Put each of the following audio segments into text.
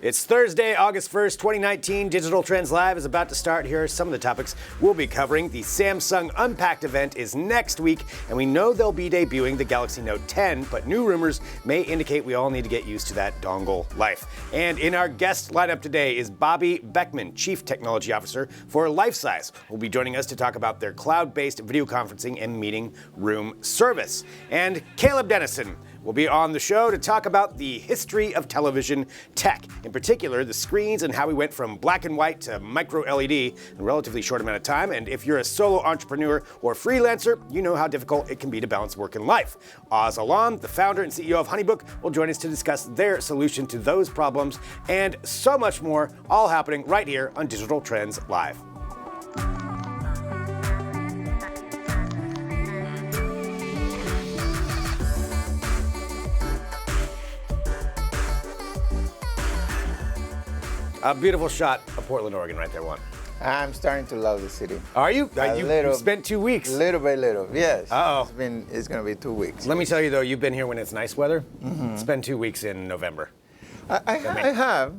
It's Thursday, August 1st, 2019. Digital Trends Live is about to start. Here are some of the topics we'll be covering. The Samsung Unpacked event is next week, and we know they'll be debuting the Galaxy Note 10, but new rumors may indicate we all need to get used to that dongle life. And in our guest lineup today is Bobby Beckman, Chief Technology Officer for Lifesize, who will be joining us to talk about their cloud-based video conferencing and meeting room service. And Caleb Dennison will be on the show to talk about the history of television tech, in particular the screens and how we went from black and white to micro LED in a relatively short amount of time. And if you're a solo entrepreneur or freelancer, you know how difficult it can be to balance work and life. Oz Alam, the founder and CEO of HoneyBook, will join us to discuss their solution to those problems and so much more, all happening right here on Digital Trends Live. A beautiful shot of Portland, Oregon right there, Juan. I'm starting to love the city. Are you? You spent 2 weeks. Little by little, yes. Uh-oh. It's going to be 2 weeks. Let me tell you, though, you've been here when it's nice weather. Mm-hmm. Spend 2 weeks in November. I have.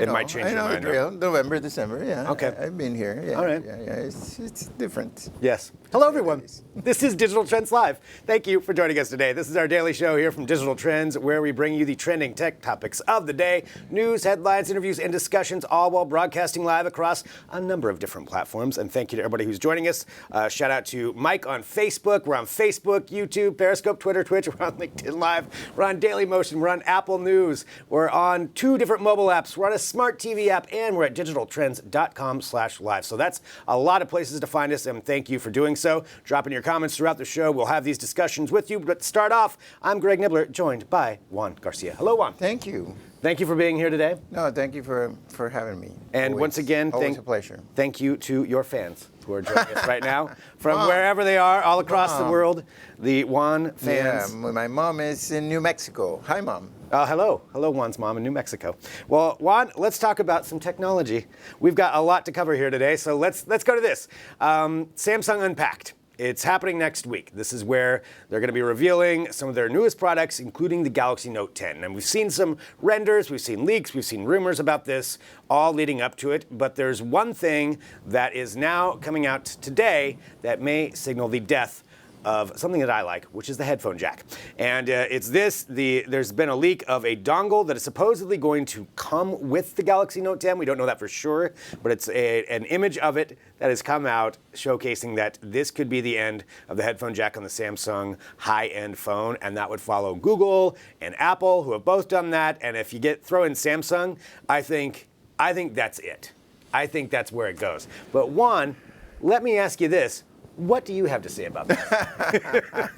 It might change your mind. Real. November, December, yeah. Okay. I've been here. Yeah, all right. Yeah, it's different. Yes. Hello, everyone. This is Digital Trends Live. Thank you for joining us today. This is our daily show here from Digital Trends, where we bring you the trending tech topics of the day, news, headlines, interviews, and discussions, all while broadcasting live across a number of different platforms. And thank you to everybody who's joining us. Shout out to Mike on Facebook. We're on Facebook, YouTube, Periscope, Twitter, Twitch. We're on LinkedIn Live. We're on Dailymotion. We're on Apple News. We're on 2 different mobile apps. We're on a smart TV app, and we're at digitaltrends.com/live. So that's a lot of places to find us, and thank you for doing so. Drop in your comments throughout the show. We'll have these discussions with you. But to start off, I'm Greg Nibbler, joined by Juan Garcia. Hello, Juan. Thank you. Thank you for being here today. No, thank you for having me. And once again, always a pleasure. Thank you to your fans who are joining us right now from wherever they are, all across the world. The Juan fans. Yeah, my mom is in New Mexico. Hi, Mom. Hello, Juan's mom in New Mexico. Well, Juan, let's talk about some technology. We've got a lot to cover here today, so let's go to this. Samsung Unpacked. It's happening next week. This is where they're going to be revealing some of their newest products, including the Galaxy Note 10. And we've seen some renders, we've seen leaks, we've seen rumors about this, all leading up to it. But there's one thing that is now coming out today that may signal the death of something that I like, which is the headphone jack. And it's this, there's been a leak of a dongle that is supposedly going to come with the Galaxy Note 10. We don't know that for sure, but it's an image of it that has come out showcasing that this could be the end of the headphone jack on the Samsung high-end phone, and that would follow Google and Apple, who have both done that. And if you throw in Samsung, I think that's it. I think that's where it goes. But Juan, let me ask you this. What do you have to say about this?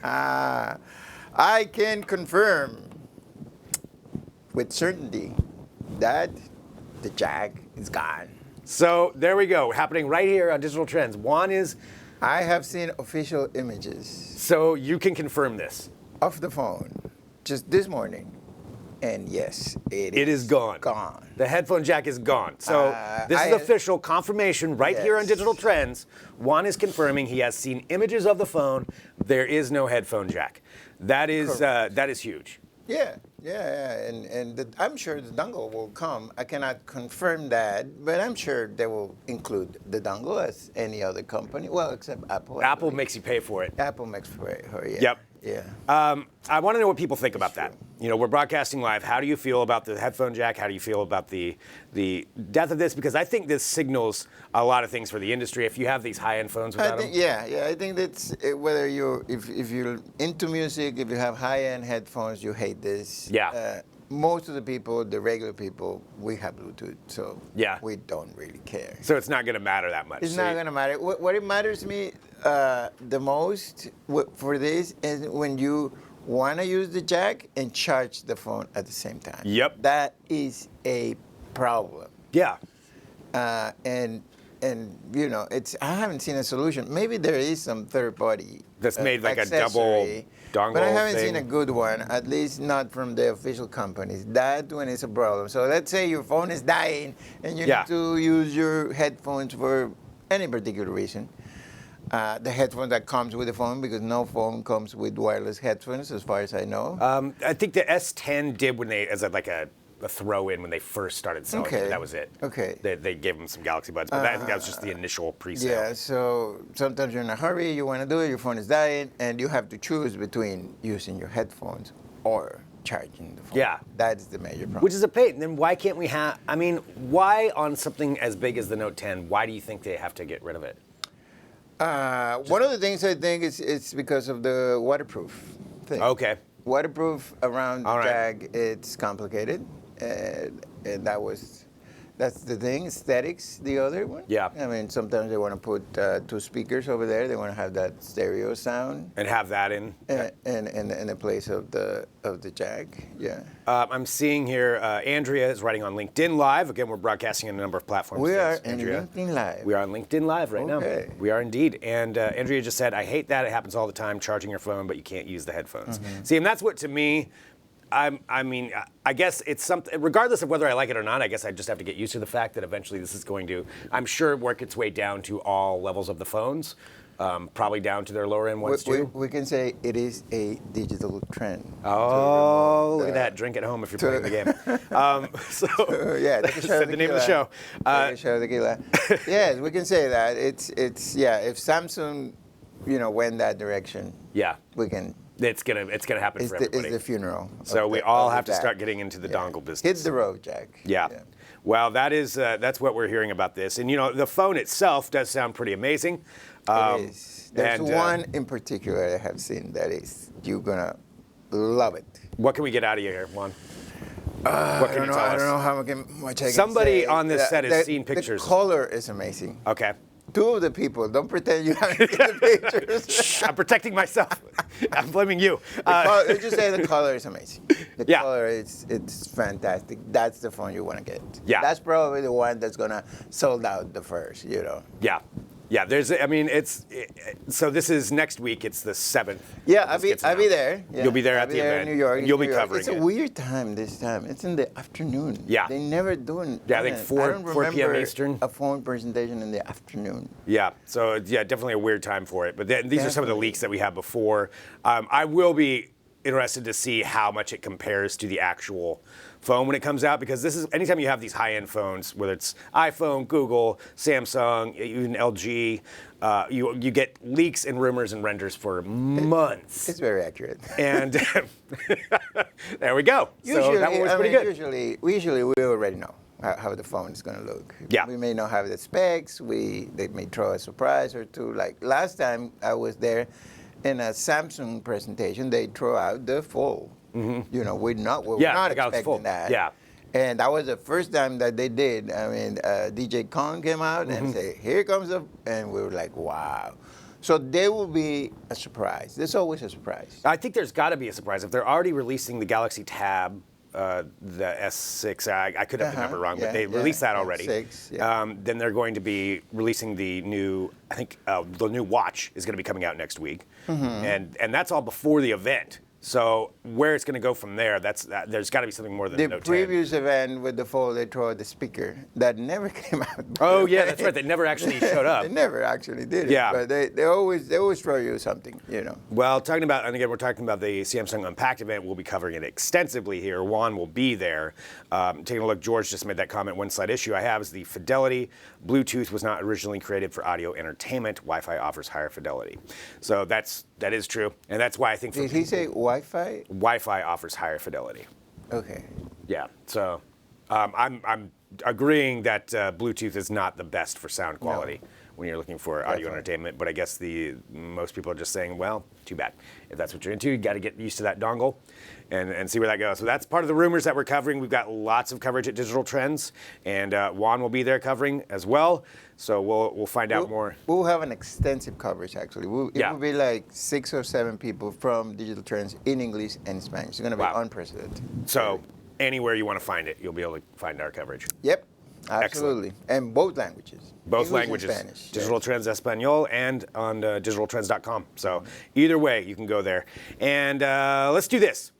I can confirm with certainty that the jack is gone. So there we go, happening right here on Digital Trends. Juan is... I have seen official images. So you can confirm this? Of the phone, just this morning. And yes, it is gone. The headphone jack is gone. So this is official confirmation right here on Digital Trends. Juan is confirming he has seen images of the phone. There is no headphone jack. That is huge. Yeah. And I'm sure the dongle will come. I cannot confirm that, but I'm sure they will include the dongle as any other company. Well, except Apple. Apple makes you pay for it. Apple makes for it. Yeah. Yep. Yeah. I want to know what people think about that. You know, we're broadcasting live. How do you feel about the headphone jack? How do you feel about the death of this? Because I think this signals a lot of things for the industry. If you have these high-end phones without them. Yeah. I think that's whether if you're into music, if you have high-end headphones, you hate this. Yeah. Most of the people, the regular people, we have Bluetooth, so we don't really care. So it's not going to matter that much. It's not going to matter. What it matters to me the most for this is when you want to use the jack and charge the phone at the same time. Yep. That is a problem. Yeah. And you know, I haven't seen a solution. Maybe there is some third party that's made like a double dongle but I haven't thing. seen a good one, at least not from the official companies. That one is a problem. So let's say your phone is dying and you need to use your headphones for any particular reason. The headphone that comes with the phone, because no phone comes with wireless headphones, as far as I know. I think the S10 did when they, as like a a throw-in when they first started selling it. That was it. Okay. They gave them some Galaxy Buds, but I think that was just the initial pre-sale. Yeah, so sometimes you're in a hurry, you want to do it, your phone is dying, and you have to choose between using your headphones or charging the phone. Yeah. That's the major problem. Which is a pain. Then why can't we have, I mean, why on something as big as the Note 10, why do you think they have to get rid of it? One of the things I think is it's because of the waterproof thing. Okay. Waterproof around the All right. jag, it's complicated, and that's the thing. Aesthetics, the other one. Yeah. I mean, sometimes they want to put 2 speakers over there. They want to have that stereo sound. And have that in. In the place of the jag. Yeah. I'm seeing here, Andrea is writing on LinkedIn Live. Again, we're broadcasting on a number of platforms. We are Thanks, in LinkedIn Live. We are on LinkedIn Live right Okay. now. We are indeed. And Andrea just said, I hate that. It happens all the time, charging your phone, but you can't use the headphones. See, and that's what, to me, I mean, I guess it's something, regardless of whether I like it or not, I guess I just have to get used to the fact that eventually this is going to, I'm sure, work its way down to all levels of the phones, probably down to their lower end ones too. We can say it is a digital trend. Oh, look at that. Drink at home if you're playing the game. Yeah, take a shot said of the name of the tequila. show. Take a shot of tequila. Yes, we can say that. It's yeah, if Samsung, went that direction, Yeah. we can. It's gonna happen for everybody. It's the funeral. So of we the- all of the have to Jack. start getting into the dongle business. Hit the road, Jack. Yeah. Well, that's what we're hearing about this, and the phone itself does sound pretty amazing. It is. There's and, one in particular I have seen that is you're gonna love it. What can we get out of you here, Juan? What I can you don't know. tell I us? don't know how much I can Somebody say. on this set has seen pictures. The color is amazing. Okay. 2 of the people. Don't pretend you haven't seen the pictures. Shh, I'm protecting myself. I'm blaming you. Let's just say the color is amazing. The Yeah. color it's fantastic. That's the phone you want to get. Yeah. That's probably the one that's gonna sold out the first. Yeah. Yeah, so this is next week. It's the 7th. Yeah, I'll be there. Yeah. You'll be there I'll at the there event. in New York. And you'll be New York. covering It's it. a weird time this time. It's in the afternoon. Yeah. They never do it. Yeah, I think 4 don't 4 p.m. remember Eastern. A phone presentation in the afternoon. Yeah, so yeah, definitely a weird time for it. But these are some of the Definitely. leaks that we had before. I will be interested to see how much it compares to the actual phone when it comes out, because this is anytime you have these high-end phones, whether it's iPhone, Google, Samsung, even LG, you get leaks and rumors and renders for months. It's very accurate. And there we go. So that one was pretty good. Usually we already know how the phone is going to look. Yeah. We may not have the specs. They may throw a surprise or two. Like last time I was there in a Samsung presentation, they throw out the full. We're not Galaxy Fold. expecting that. Yeah. And that was the first time that they did. I mean, DJ Kong came out and said, "Here comes the," and we were like, "Wow." So there will be a surprise. There's always a surprise. I think there's got to be a surprise. If they're already releasing the Galaxy Tab, the S6, I could have the number wrong, but they released that already. S6, then they're going to be releasing the new, I think the new watch is going to be coming out next week. And that's all before the event. So where it's going to go from there, there's got to be something more than The Note 10. previous event with the Fold, they throw out the speaker that never came out. Oh yeah, that's right. They never actually showed up. They never actually did it. Yeah. But they always throw you something, Well, talking about, and again, we're talking about the Samsung Unpacked event. We'll be covering it extensively here. Juan will be there. Taking a look, George just made that comment. One slight issue I have is the fidelity. Bluetooth was not originally created for audio entertainment. Wi-Fi offers higher fidelity. So that is true, and that's why I think. Did he say Wi-Fi? Wi-Fi offers higher fidelity. Okay. Yeah. So I'm agreeing that Bluetooth is not the best for sound quality when you're looking for audio entertainment. But I guess most people are just saying, well, too bad. If that's what you're into, you got to get used to that dongle and see where that goes. So that's part of the rumors that we're covering. We've got lots of coverage at Digital Trends, and Juan will be there covering as well. So we'll find out more. We'll have an extensive coverage, actually. It will be like 6 or 7 people from Digital Trends in English and Spanish. It's going to be unprecedented. So anywhere you want to find it, you'll be able to find our coverage. Yep, absolutely. And both languages. Both English languages. and Spanish. Digital Trends Espanol and on digitaltrends.com. So either way, you can go there. And let's do this.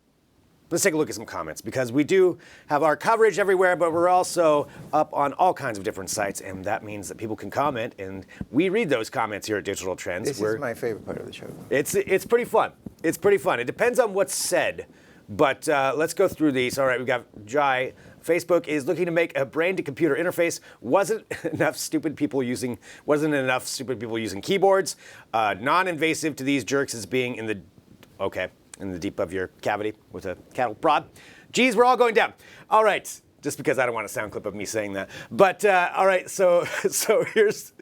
Let's take a look at some comments, because we do have our coverage everywhere, but we're also up on all kinds of different sites, and that means that people can comment, and we read those comments here at Digital Trends. This is my favorite part of the show. It's pretty fun. It's pretty fun. It depends on what's said But let's go through these. All right, we've got Jai. Facebook is looking to make a brain-to-computer interface. Wasn't enough stupid people using keyboards. Non-invasive to these jerks is being in the deep of your cavity with a cattle prod. Geez, we're all going down. All right, just because I don't want a sound clip of me saying that. But all right, so here's.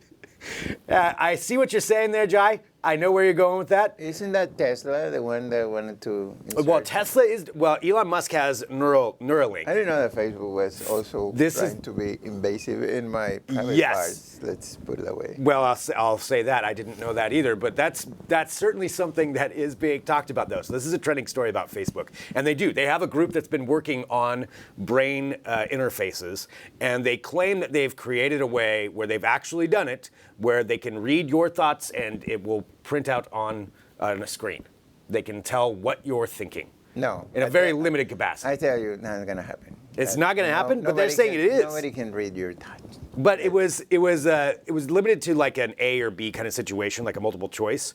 I see what you're saying there, Jai. I know where you're going with that. Isn't that Tesla the one that wanted to insert? Well, Tesla is. Well, Elon Musk has Neuralink. I didn't know that Facebook was also trying to be invasive in my private parts. Let's put it that way. Well, I'll say that. I didn't know that either. But that's certainly something that is being talked about, though. So this is a trending story about Facebook. And they have a group that's been working on brain interfaces. And they claim that they've created a way where they've actually done it, where they can read your thoughts and it will print out on a screen. They can tell what you're thinking. No. In a very limited capacity. I tell you, not going to happen. It's not going to happen, but they're saying it is. Nobody can read your thoughts. But it was limited to like an A or B kind of situation, like a multiple choice.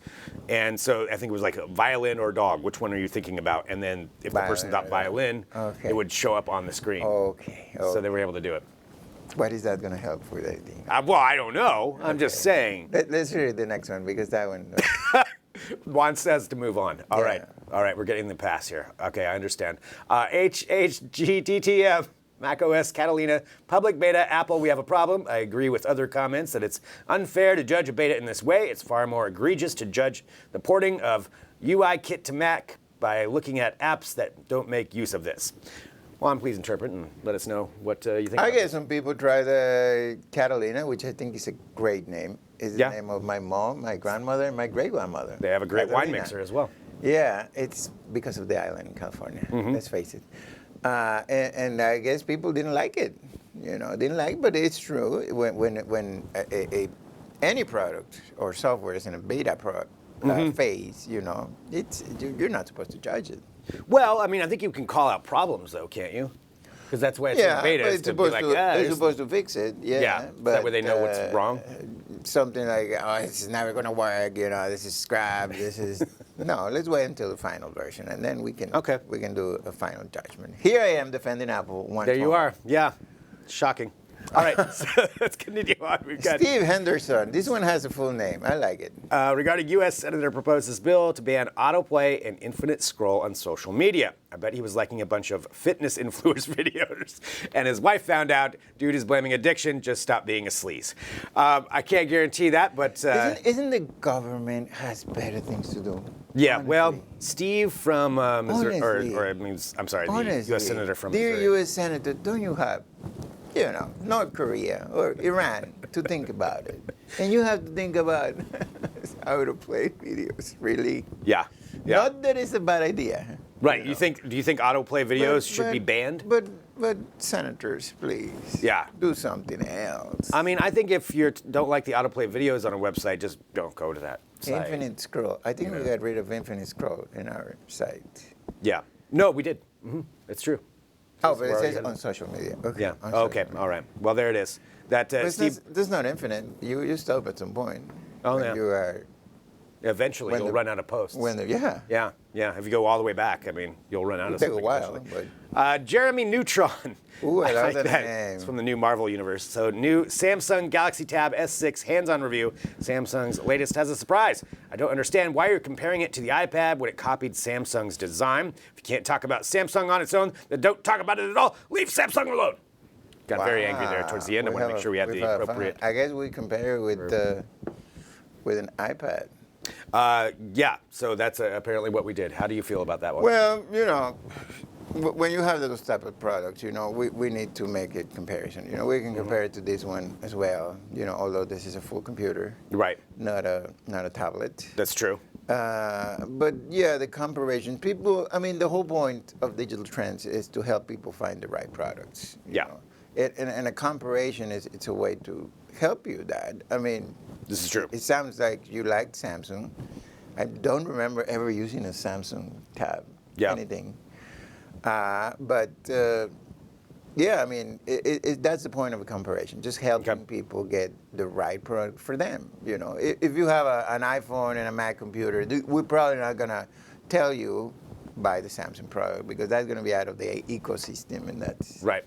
And so I think it was like a violin or a dog. Which one are you thinking about? And then if the person thought violin, it would show up on the screen. Okay. So they were able to do it. What is that going to help with anything? Well, I don't know. I'm just saying. Let's read the next one because that one. Juan says to move on. All right, we're getting the pass here. Okay, I understand. HHGTTF, macOS, Catalina, public beta, Apple, we have a problem. I agree with other comments that it's unfair to judge a beta in this way. It's far more egregious to judge the porting of UIKit to Mac by looking at apps that don't make use of this. Juan, please interpret and let us know what you think. I guess some people try the Catalina, which I think is a great name. Is the name of my mom, my grandmother, and my great-grandmother. They have a great wine mixer as well. Yeah, it's because of the island in California, let's face it. And I guess people didn't like it. But it's true. When any product or software is in a beta phase, you're not supposed to judge it. Well, I mean, I think you can call out problems, though, can't you? Because that's why it's in beta. But they're supposed to fix it. Yeah, but that way they know what's wrong. Something like, this is never going to work. This is scrap. This is no. Let's wait until the final version, and then we can do a final judgment. Here I am defending Apple. There you are. Yeah, shocking. All right, so let's continue on. We've got Steve Henderson. This one has a full name. I like it. Regarding U.S. Senator proposes bill to ban autoplay and infinite scroll on social media. I bet he was liking a bunch of fitness influence videos, and his wife found out. Dude is blaming addiction. Just stop being a sleaze. I can't guarantee that, but isn't the government has better things to do? Yeah. Honestly. Well, Steve from Missouri, I'm sorry, the U.S. Senator from Missouri. Dear U.S. Senator, don't you have North Korea or Iran to think about it? And you have to think about how to play videos, really? Yeah. Not that it's a bad idea. Right. Do you think autoplay videos should be banned? But senators, please. Yeah. Do something else. I mean, I think if you don't like the autoplay videos on a website, just don't go to that site. Infinite scroll. I think we got rid of infinite scroll in our site. Yeah. No, we did. It's true. Oh, but it says on social media. Okay. Yeah. Okay. All right. Well, there it is. That Steve. That's not infinite. You stop at some point. Oh, yeah. You are. Eventually, you'll run out of posts. Yeah. If you go all the way back, I mean, you'll run out of something. Take a while. But... Jeremy Neutron. Ooh, I love that name. It's from the new Marvel universe. So, new Samsung Galaxy Tab S6 hands-on review. Samsung's latest has a surprise. I don't understand why you're comparing it to the iPad when it copied Samsung's design. If you can't talk about Samsung on its own, then don't talk about it at all. Leave Samsung alone. Got very angry there towards the end. I want to make sure we had the appropriate. I guess we compare it with an iPad. Yeah, so that's apparently what we did. How do you feel about that one? Well, when you have those type of products, we need to make it comparison. We can compare it to this one as well. Although this is a full computer, right? Not a tablet. That's true. But yeah, the comparison. The whole point of digital trends is to help people find the right products. Yeah. And a comparison it's a way to help you that. This is true. It sounds like you liked Samsung. I don't remember ever using a Samsung tab. Yeah. Anything. That's the point of a comparison. Just helping people get the right product for them. If you have an iPhone and a Mac computer, we're probably not gonna tell you buy the Samsung product because that's going to be out of the ecosystem, and that Right.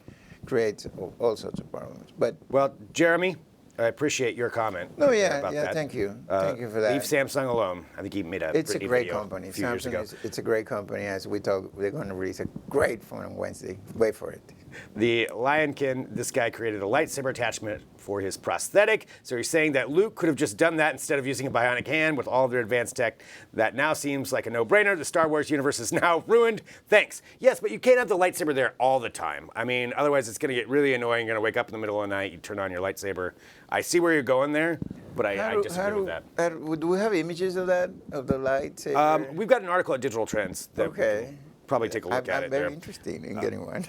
creates all sorts of problems. But Well, Jeremy, I appreciate your comment. no, about yeah, that. thank you for that. Leave Samsung alone. I think he made a It's a pretty great video company. a few years ago. It's a great company. As we talk, they're going to release a great phone on Wednesday. Wait for it. The Lionkin, this guy created a lightsaber attachment for his prosthetic. So he's saying that Luke could have just done that instead of using a bionic hand with all of their advanced tech. That now seems like a no-brainer. The Star Wars universe is now ruined. Thanks. Yes, but you can't have the lightsaber there all the time. I mean, otherwise it's going to get really annoying. You're going to wake up in the middle of the night, you turn on your lightsaber. I see where you're going there, but I disagree with that. Do we have images of that, of the lightsaber? We've got an article at Digital Trends that Okay. probably take a look at I'm it very there. interested in getting one.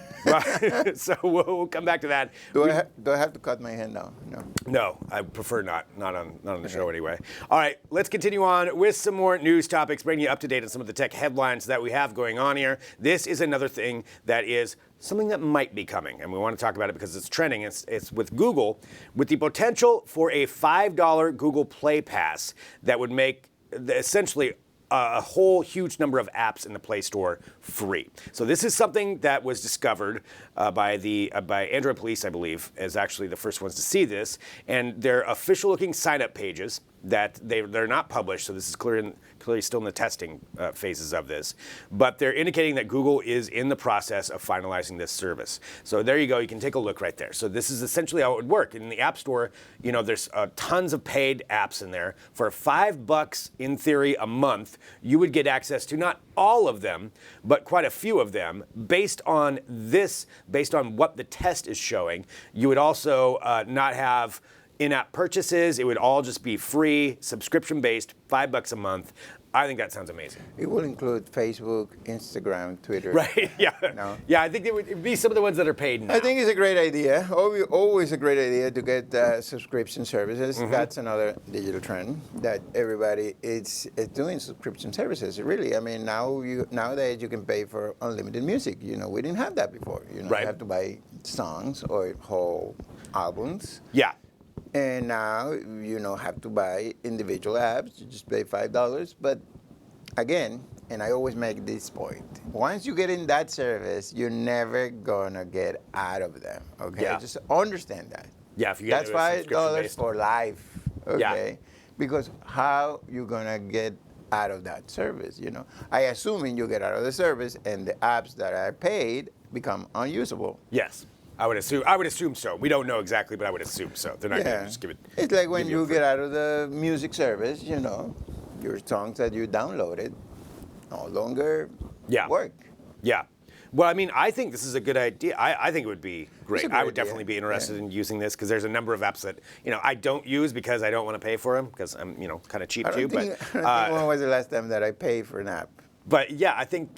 So we'll come back to that. Do I have to cut my hand now? No. No, I prefer not on the show anyway. All right, let's continue on with some more news topics, bringing you up to date on some of the tech headlines that we have going on here. This is another thing that is something that might be coming, and we want to talk about it because it's trending. It's with Google, with the potential for a $5 Google Play Pass that would make essentially a whole huge number of apps in the Play Store free. So this is something that was discovered by Android Police, I believe, as actually the first ones to see this. And they're official-looking sign-up pages that they're not published. So this is clearly still in the testing phases of this. But they're indicating that Google is in the process of finalizing this service. So there you go. You can take a look right there. So this is essentially how it would work. In the App Store, you know, there's tons of paid apps in there. For $5 in theory a month, you would get access to not all of them, but quite a few of them. Based on what the test is showing, you would also not have in-app purchases. It would all just be free, subscription-based, $5 a month. I think that sounds amazing. It will include Facebook, Instagram, Twitter. Right, yeah. No? Yeah, I think it would be some of the ones that are paid now. I think it's a great idea. Always a great idea to get subscription services. Mm-hmm. That's another digital trend that everybody is doing subscription services. Really, I mean, nowadays you can pay for unlimited music. You know, we didn't have that before. You know, right. You have to buy songs or whole albums. Yeah. And now you don't have to buy individual apps. You just pay $5. But again, and I always make this point, once you get in that service, you're never gonna get out of them. Okay, yeah. Just understand that. Yeah, if you get that's $5 for life. Okay, yeah. Because how you gonna get out of that service? You know, I assuming you get out of the service and the apps that are paid become unusable. Yes. I would assume so. We don't know exactly, but I would assume so. They're not going to just give it. It's like when you get out of the music service, you know, your songs that you downloaded no longer work. Yeah. Well, I mean, I think this is a good idea. I think it would be great. I would definitely be interested in using this because there's a number of apps that, you know, I don't use because I don't want to pay for them because I'm, you know, kind of cheap too. I don't think when was the last time that I paid for an app? But yeah, I think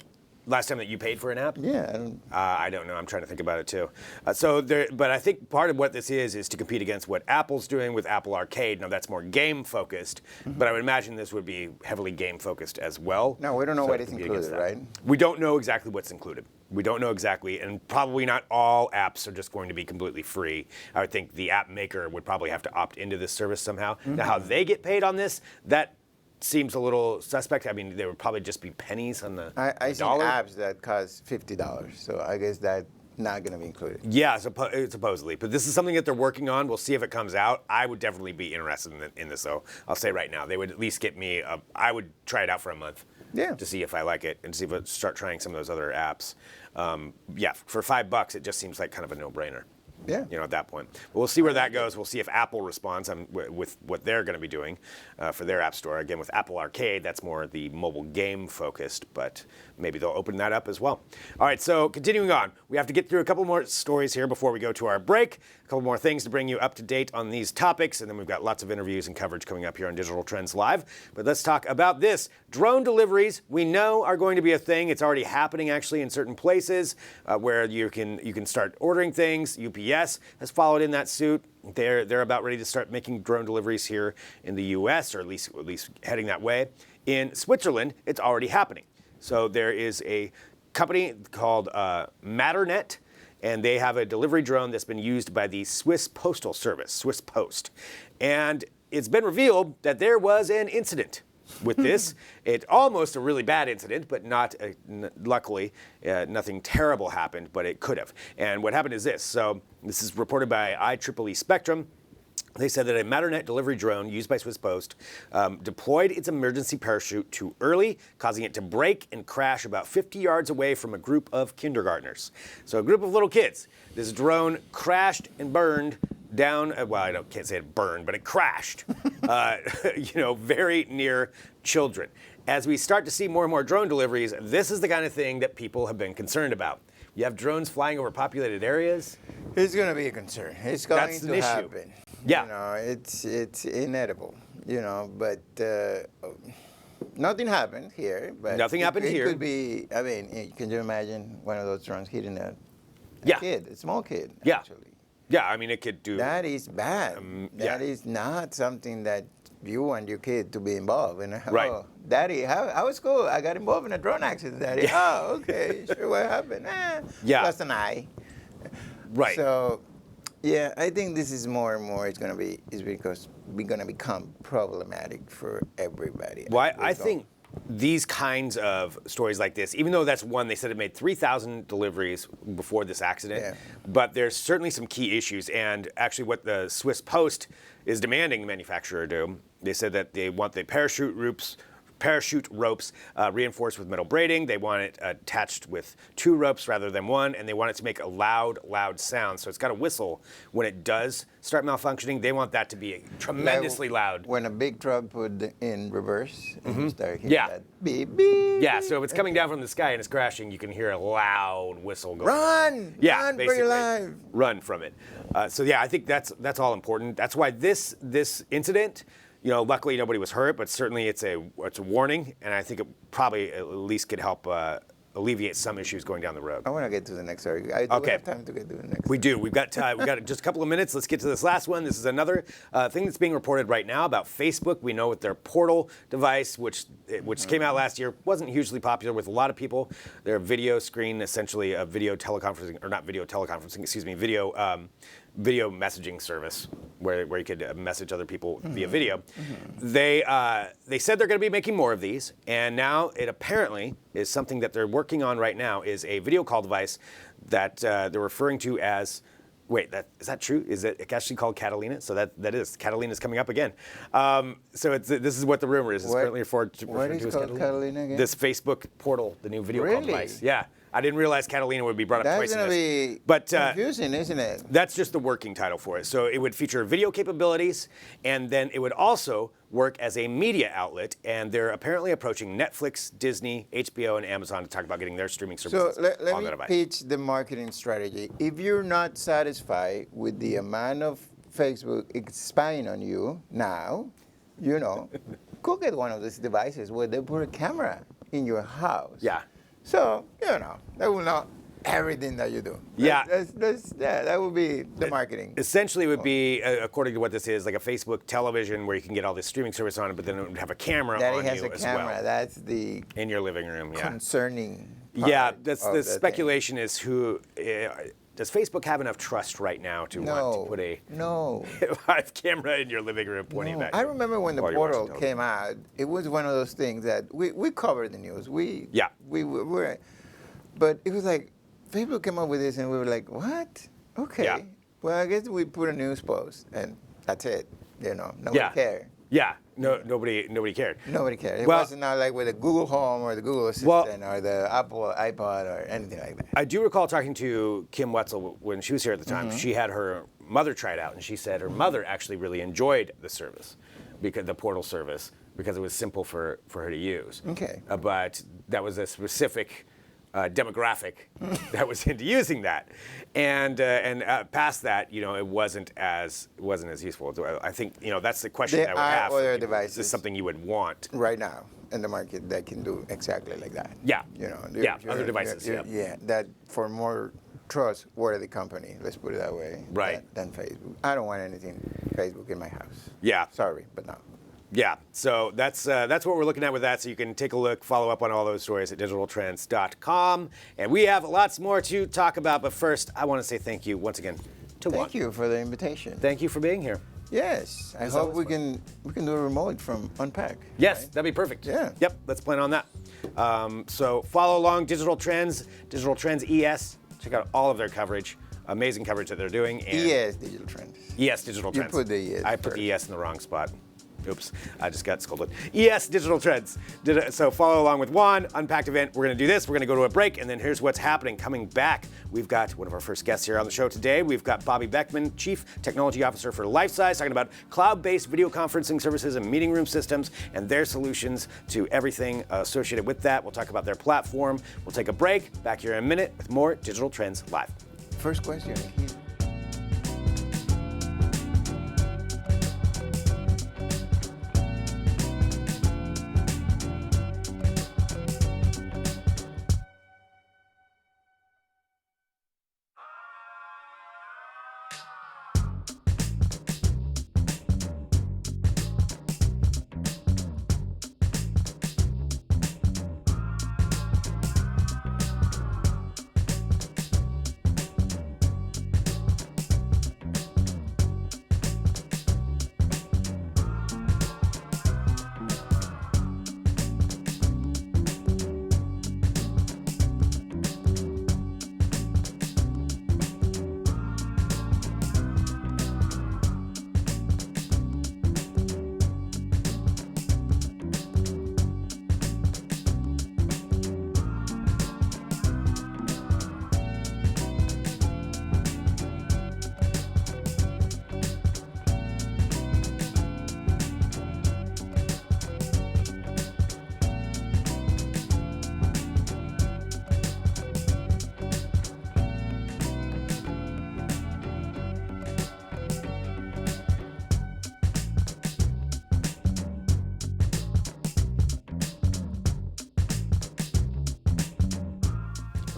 last time that you paid for an app? Yeah. I don't know. I'm trying to think about it too. But I think part of what this is to compete against what Apple's doing with Apple Arcade. Now that's more game focused, but I would imagine this would be heavily game focused as well. No, we don't know what is included, right? We don't know exactly what's included. We don't know exactly, and probably not all apps are just going to be completely free. I would think the app maker would probably have to opt into this service somehow. Mm-hmm. Now, how they get paid on this, that seems a little suspect. I mean, there would probably just be pennies on the I see dollar. apps that cost $50, so I guess that's not going to be included. Yeah, supposedly. But this is something that they're working on. We'll see if it comes out. I would definitely be interested in this, though. I'll say right now, they would at least get me, I would try it out for a month. Yeah. To see if I like it and see if I start trying some of those other apps. Yeah, for $5, it just seems like kind of a no-brainer. Yeah. You know, at that point. But we'll see where that goes. We'll see if Apple responds with what they're going to be doing for their App Store. Again, with Apple Arcade, that's more the mobile game focused, but maybe they'll open that up as well. All right, so continuing on. We have to get through a couple more stories here before we go to our break. A couple more things to bring you up to date on these topics, and then we've got lots of interviews and coverage coming up here on Digital Trends Live. But let's talk about this. Drone deliveries, we know, are going to be a thing. It's already happening, actually, in certain places where you can start ordering things. UPS has followed in that suit. They're about ready to start making drone deliveries here in the U.S., or at least heading that way. In Switzerland, it's already happening. So there is a company called Matternet, and they have a delivery drone that's been used by the Swiss Postal Service, Swiss Post. And it's been revealed that there was an incident with this. It's almost a really bad incident, but not, luckily, nothing terrible happened, but it could have. And what happened is this. So this is reported by IEEE Spectrum. They said that a Matternet delivery drone used by Swiss Post deployed its emergency parachute too early, causing it to break and crash about 50 yards away from a group of kindergartners. So a group of little kids. This drone crashed and burned down, well, can't say it burned, but it crashed, very near children. As we start to see more and more drone deliveries, this is the kind of thing that people have been concerned about. You have drones flying over populated areas. It's going to be a concern. It's going to happen. Yeah. It's inedible, but nothing happened here. But nothing happened here. It could be, can you imagine one of those drones hitting a kid, a small kid, actually? Yeah, it could do... That is bad. That is not something that you want your kid to be involved in. Right. Oh, Daddy, how was school? I got involved in a drone accident, Daddy. Yeah. Oh, okay, sure, what happened? Lost an eye. Right. So... yeah, I think this is more and more. It's because we're gonna become problematic for everybody. Well, I think these kinds of stories like this, even though that's one, they said it made 3,000 deliveries before this accident, but there's certainly some key issues. And actually, what the Swiss Post is demanding the manufacturer do, they said that they want the parachute ropes reinforced with metal braiding. They want it attached with 2 ropes rather than 1, and they want it to make a loud sound. So it's got a whistle when it does start malfunctioning. They want that to be tremendously loud. When a big truck put in reverse and you start hearing that beep, beep. Yeah, so if it's coming down from the sky and it's crashing, you can hear a loud whistle going. Run! Yeah, run basically, for your life. Run from it. I think that's all important. That's why this incident, luckily nobody was hurt, but certainly it's a warning, and I think it probably at least could help alleviate some issues going down the road. I want to get to the next story. Do we have time to get to the next? We do. We've got just a couple of minutes. Let's get to this last one. This is another thing that's being reported right now about Facebook. We know with their Portal device, which came out last year, wasn't hugely popular with a lot of people. Their video screen, essentially a video teleconferencing, or not video teleconferencing, excuse me, video messaging service where you could message other people via video. They said they're going to be making more of these, and now it apparently is something that they're working on right now, is a video call device that they're referring to as, is that true? Is it actually called Catalina? So that is, Catalina's coming up again. So this is what the rumor is. It's currently referred to as Catalina again? This Facebook Portal, the new video call device. Yeah. I didn't realize Catalina would be brought up twice in this. That's going to be confusing, isn't it? That's just the working title for it. So it would feature video capabilities, and then it would also work as a media outlet, and they're apparently approaching Netflix, Disney, HBO, and Amazon to talk about getting their streaming services on that device. So let me pitch the marketing strategy. If you're not satisfied with the amount of Facebook spying on you now, go get one of these devices where they put a camera in your house. Yeah. So, that will know everything that you do. Yeah. That would be the marketing. Essentially, it would be, according to what this is, like a Facebook television where you can get all this streaming service on it, but then it would have a camera on you as well. That it has a camera. That's the... in your living room, concerning part the speculation thing. Is who... does Facebook have enough trust right now to want to put a live camera in your living room pointing back? I remember when the Portal came out, it was one of those things that we covered the news. We were, but it was like Facebook came up with this and we were like, what? Okay. Yeah. Well, I guess we put a news post and that's it. Nobody cared. Yeah. No, nobody cared. Nobody cared. It wasn't like with the Google Home or the Google Assistant or the Apple iPod or anything like that. I do recall talking to Kim Wetzel when she was here at the time. She had her mother try it out, and she said her mother actually really enjoyed the service, because the Portal service, because it was simple for her to use. Okay. But that was a specific demographic that was into using that, and past that, it wasn't as useful. So I think that's the question that I would have. Other devices. Is this something you would want right now in the market that can do exactly like that? Yeah. Other devices. That for more trustworthy company, let's put it that way. Right. Than Facebook. I don't want anything Facebook in my house. Yeah. Sorry, but no. Yeah, so that's what we're looking at with that. So you can take a look, follow up on all those stories at digitaltrends.com. And we have lots more to talk about. But first, I want to say thank you once again to Juan. Thank you for the invitation. Thank you for being here. Yes, I hope we can do a remote from Unpack. Yes, right? that'd be perfect. Yeah. Yep, let's plan on that. So follow along Digital Trends ES. Check out all of their coverage. Amazing coverage that they're doing. And ES Digital Trends. ES Digital Trends. You put the ES I put first. the ES in the wrong spot. Oops, I just got scolded. ES Digital Trends. So follow along with Juan, Unpacked event. We're going to do this. We're going to go to a break, and then here's what's happening. Coming back, we've got one of our first guests here on the show today. We've got Bobby Beckman, Chief Technology Officer for Lifesize, talking about cloud-based video conferencing services and meeting room systems and their solutions to everything associated with that. We'll talk about their platform. We'll take a break. Back here in a minute with more Digital Trends Live. First question.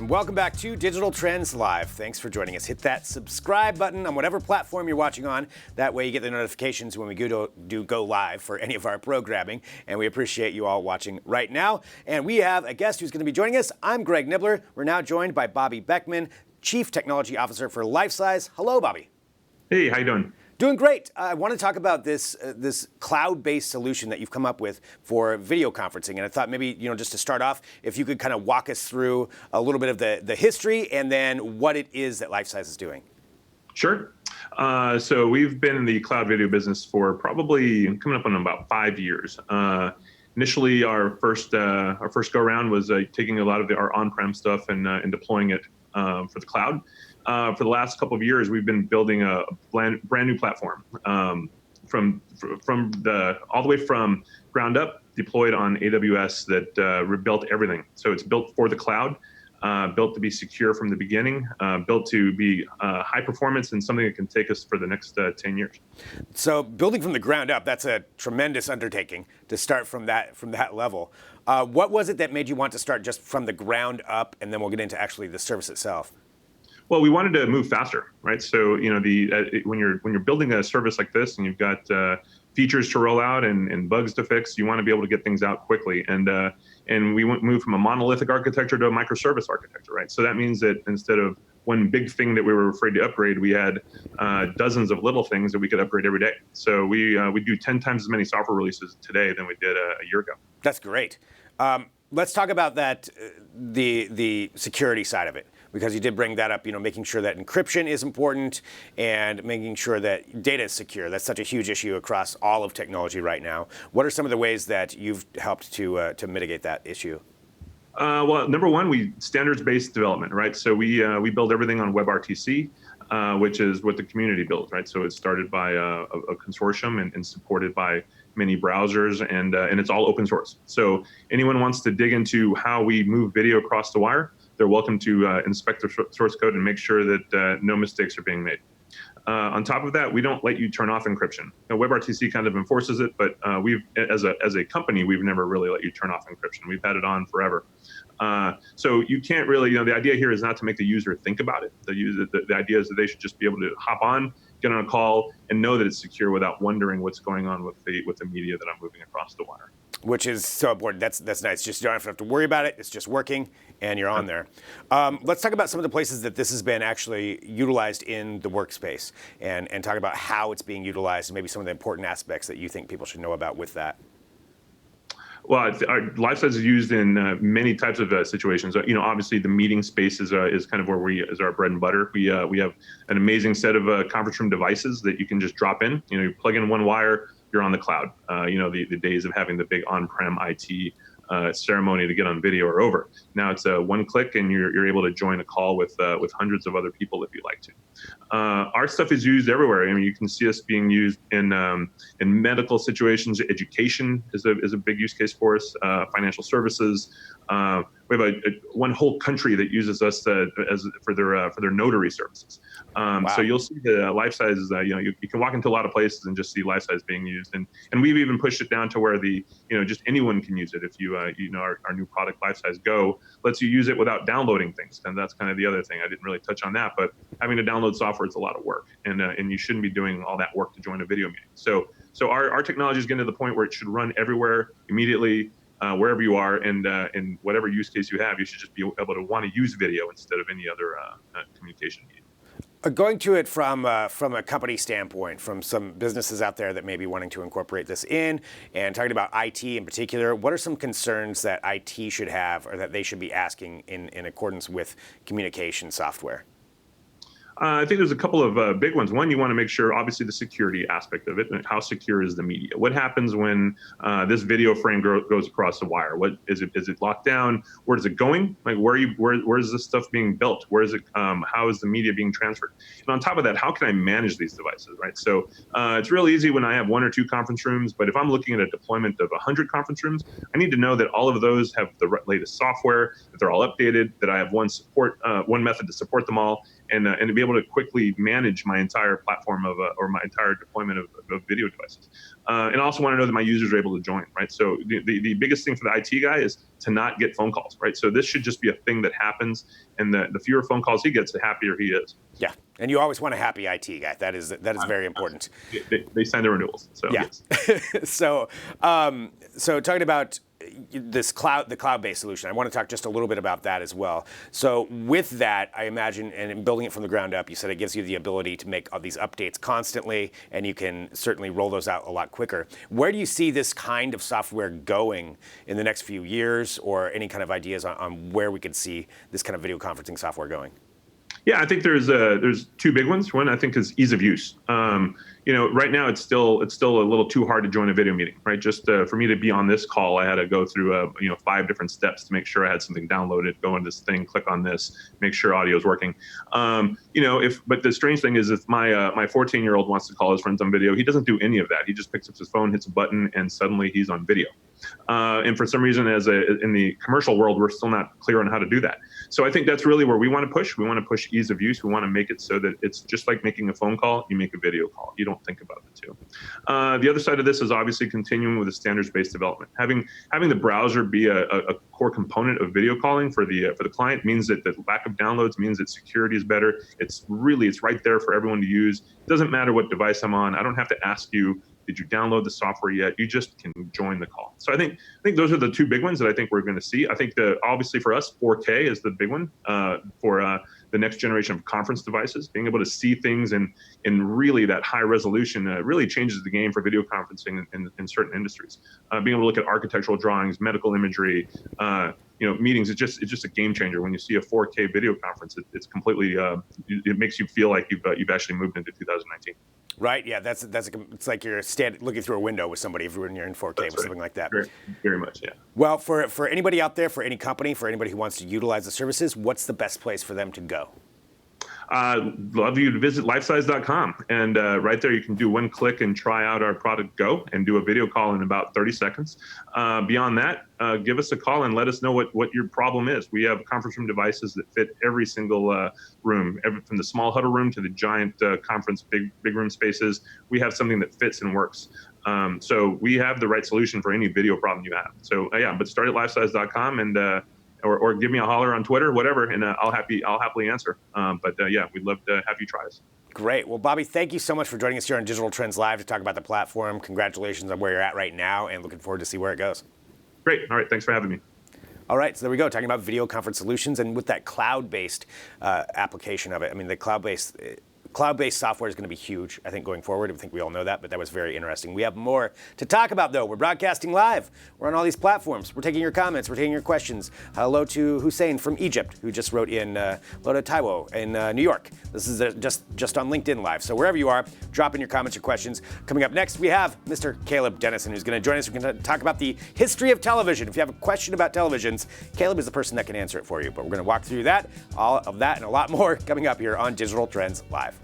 Welcome back to Digital Trends Live. Thanks for joining us. Hit that subscribe button on whatever platform you're watching on. That way you get the notifications when we go live for any of our programming. And we appreciate you all watching right now. And we have a guest who's going to be joining us. I'm Greg Nibbler. We're now joined by Bobby Beckman, Chief Technology Officer for Lifesize. Hello, Bobby. Hey, how you doing? Doing great. I want to talk about this cloud-based solution that you've come up with for video conferencing. And I thought maybe, just to start off, if you could kind of walk us through a little bit of the history and then what it is that Lifesize is doing. Sure. So we've been in the cloud video business for probably coming up on about 5 years. Initially, our first go-around was taking a lot of our on-prem stuff and deploying it for the cloud. For the last couple of years, we've been building a brand new platform from all the way from ground up, deployed on AWS that rebuilt everything. So it's built for the cloud, built to be secure from the beginning, built to be high performance and something that can take us for the next 10 years. So building from the ground up, that's a tremendous undertaking to start from that level. What was it that made you want to start just from the ground up, and then we'll get into actually the service itself? Well, we wanted to move faster, right? So when you're building a service like this and you've got features to roll out and bugs to fix, you want to be able to get things out quickly. And we moved from a monolithic architecture to a microservice architecture, right? So that means that instead of one big thing that we were afraid to upgrade, we had dozens of little things that we could upgrade every day. So we do 10 times as many software releases today than we did a year ago. That's great. Let's talk about that, the security side of it, because you did bring that up, making sure that encryption is important and making sure that data is secure. That's such a huge issue across all of technology right now. What are some of the ways that you've helped to mitigate that issue? Well, number one, standards-based development, right? So we build everything on WebRTC, which is what the community builds, right? So it's started by a consortium and supported by many browsers, and it's all open source. So anyone wants to dig into how we move video across the wire, they're welcome to inspect the source code and make sure that no mistakes are being made. On top of that, we don't let you turn off encryption. Now, WebRTC kind of enforces it, but as a company, we've never really let you turn off encryption. We've had it on forever. So you can't really, the idea here is not to make the user think about it. The idea is that they should just be able to hop on, get on a call, and know that it's secure without wondering what's going on with the media that I'm moving across the wire. which is so important. That's nice. Just you don't have to worry about it. It's just working, and you're on there. Let's talk about some of the places that this has been actually utilized in the workspace, and talk about how it's being utilized, and maybe some of the important aspects that you think people should know about with that. Well, our Lifesize is used in many types of situations. Obviously the meeting space is kind of where is our bread and butter. We have an amazing set of conference room devices that you can just drop in. You plug in one wire, you're on the cloud. The days of having the big on-prem IT ceremony to get on video are over. Now it's one click and you're able to join a call with hundreds of other people if you like to. Our stuff is used everywhere. I mean, you can see us being used in medical situations. Education is a big use case for us. Financial services. We have one whole country that uses us for their notary services. Wow. So you'll see the Lifesize is you can walk into a lot of places and just see Lifesize being used, and we've even pushed it down to where just anyone can use it. If our new product Lifesize Go lets you use it without downloading things, and that's kind of the other thing. I didn't really touch on that, but having to download software is a lot of work, and you shouldn't be doing all that work to join a video meeting. So our technology is getting to the point where it should run everywhere immediately. Wherever you are, and whatever use case you have, you should just be able to want to use video instead of any other communication medium. Going to it from a company standpoint, from some businesses out there that may be wanting to incorporate this in, and talking about IT in particular, what are some concerns that IT should have or that they should be asking in accordance with communication software? I think there's a couple of big ones. One, you want to make sure, obviously, the security aspect of it, and how secure is the media? What happens when this video frame goes across the wire? What is it? Is it locked down? Where is it going? Like, where is this stuff being built? Where is it? How is the media being transferred? And on top of that, how can I manage these devices? Right. So it's real easy when I have 1 or 2 conference rooms, but if I'm looking at a deployment of 100 conference rooms, I need to know that all of those have the latest software, that they're all updated, that I have one method to support them all, and to be able to quickly manage my entire platform or my entire deployment of video devices. And I also want to know that my users are able to join, right? So the biggest thing for the IT guy is to not get phone calls, right? So this should just be a thing that happens, and the fewer phone calls he gets, the happier he is. Yeah, and you always want a happy IT guy. That is very important. They sign their renewals, so yeah. Yes. so talking about the cloud-based solution, I want to talk just a little bit about that as well. So with that, I imagine, and in building it from the ground up, you said it gives you the ability to make all these updates constantly, and you can certainly roll those out a lot quicker. Where do you see this kind of software going in the next few years, or any kind of ideas on where we could see this kind of video conferencing software going? Yeah, I think there's 2 big ones. One, I think, is ease of use. Right now it's still a little too hard to join a video meeting, right? Just for me to be on this call, I had to go through 5 different steps to make sure I had something downloaded, go into this thing, click on this, make sure audio is working. But the strange thing is, if my 14-year-old wants to call his friends on video, he doesn't do any of that. He just picks up his phone, hits a button, and suddenly he's on video. And for some reason, in the commercial world, we're still not clear on how to do that. So I think that's really where we want to push. We want to push ease of use. We want to make it so that it's just like making a phone call. You make a video call. You don't think about the two. The other side of this is obviously continuing with the standards-based development. Having the browser be a core component of video calling for the client means that the lack of downloads means that security is better. It's right there for everyone to use. It doesn't matter what device I'm on. I don't have to ask you, did you download the software yet? You just can join the call. So I think those are the 2 big ones that I think we're going to see. I think obviously for us, 4K is the big one for the next generation of conference devices. Being able to see things in really that high resolution really changes the game for video conferencing in certain industries. Being able to look at architectural drawings, medical imagery, meetings, it's just a game changer. When you see a 4K video conference, it's completely it makes you feel like you've actually moved into 2019. Right. Yeah. It's like you're looking through a window with somebody when you're in 4K with something like that. Very, very much. Yeah. Well, for anybody out there, for any company, for anybody who wants to utilize the services, what's the best place for them to go? Love you to visit lifesize.com, and right there you can do one click and try out our product Go and do a video call in about 30 seconds. Beyond that, give us a call and let us know what your problem is. We have conference room devices that fit every single room, from the small huddle room to the giant conference big room spaces. We have something that fits and works. So we have the right solution for any video problem you have. So but start at lifesize.com and or give me a holler on Twitter, whatever, and I'll happily answer. We'd love to have you try us. Great. Well, Bobby, thank you so much for joining us here on Digital Trends Live to talk about the platform. Congratulations on where you're at right now, and looking forward to see where it goes. Great. All right. Thanks for having me. All right, so there we go, talking about video conference solutions, and with that cloud-based application of it. I mean, the cloud-based software is going to be huge, I think, going forward. I think we all know that, but that was very interesting. We have more to talk about, though. We're broadcasting live. We're on all these platforms. We're taking your comments. We're taking your questions. Hello to Hussein from Egypt, who just wrote in. Hello to Taiwo in New York. This is just on LinkedIn Live. So wherever you are, drop in your comments or questions. Coming up next, we have Mr. Caleb Dennison, who's going to join us. We're going to talk about the history of television. If you have a question about televisions, Caleb is the person that can answer it for you. But we're going to walk through that, all of that, and a lot more coming up here on Digital Trends Live.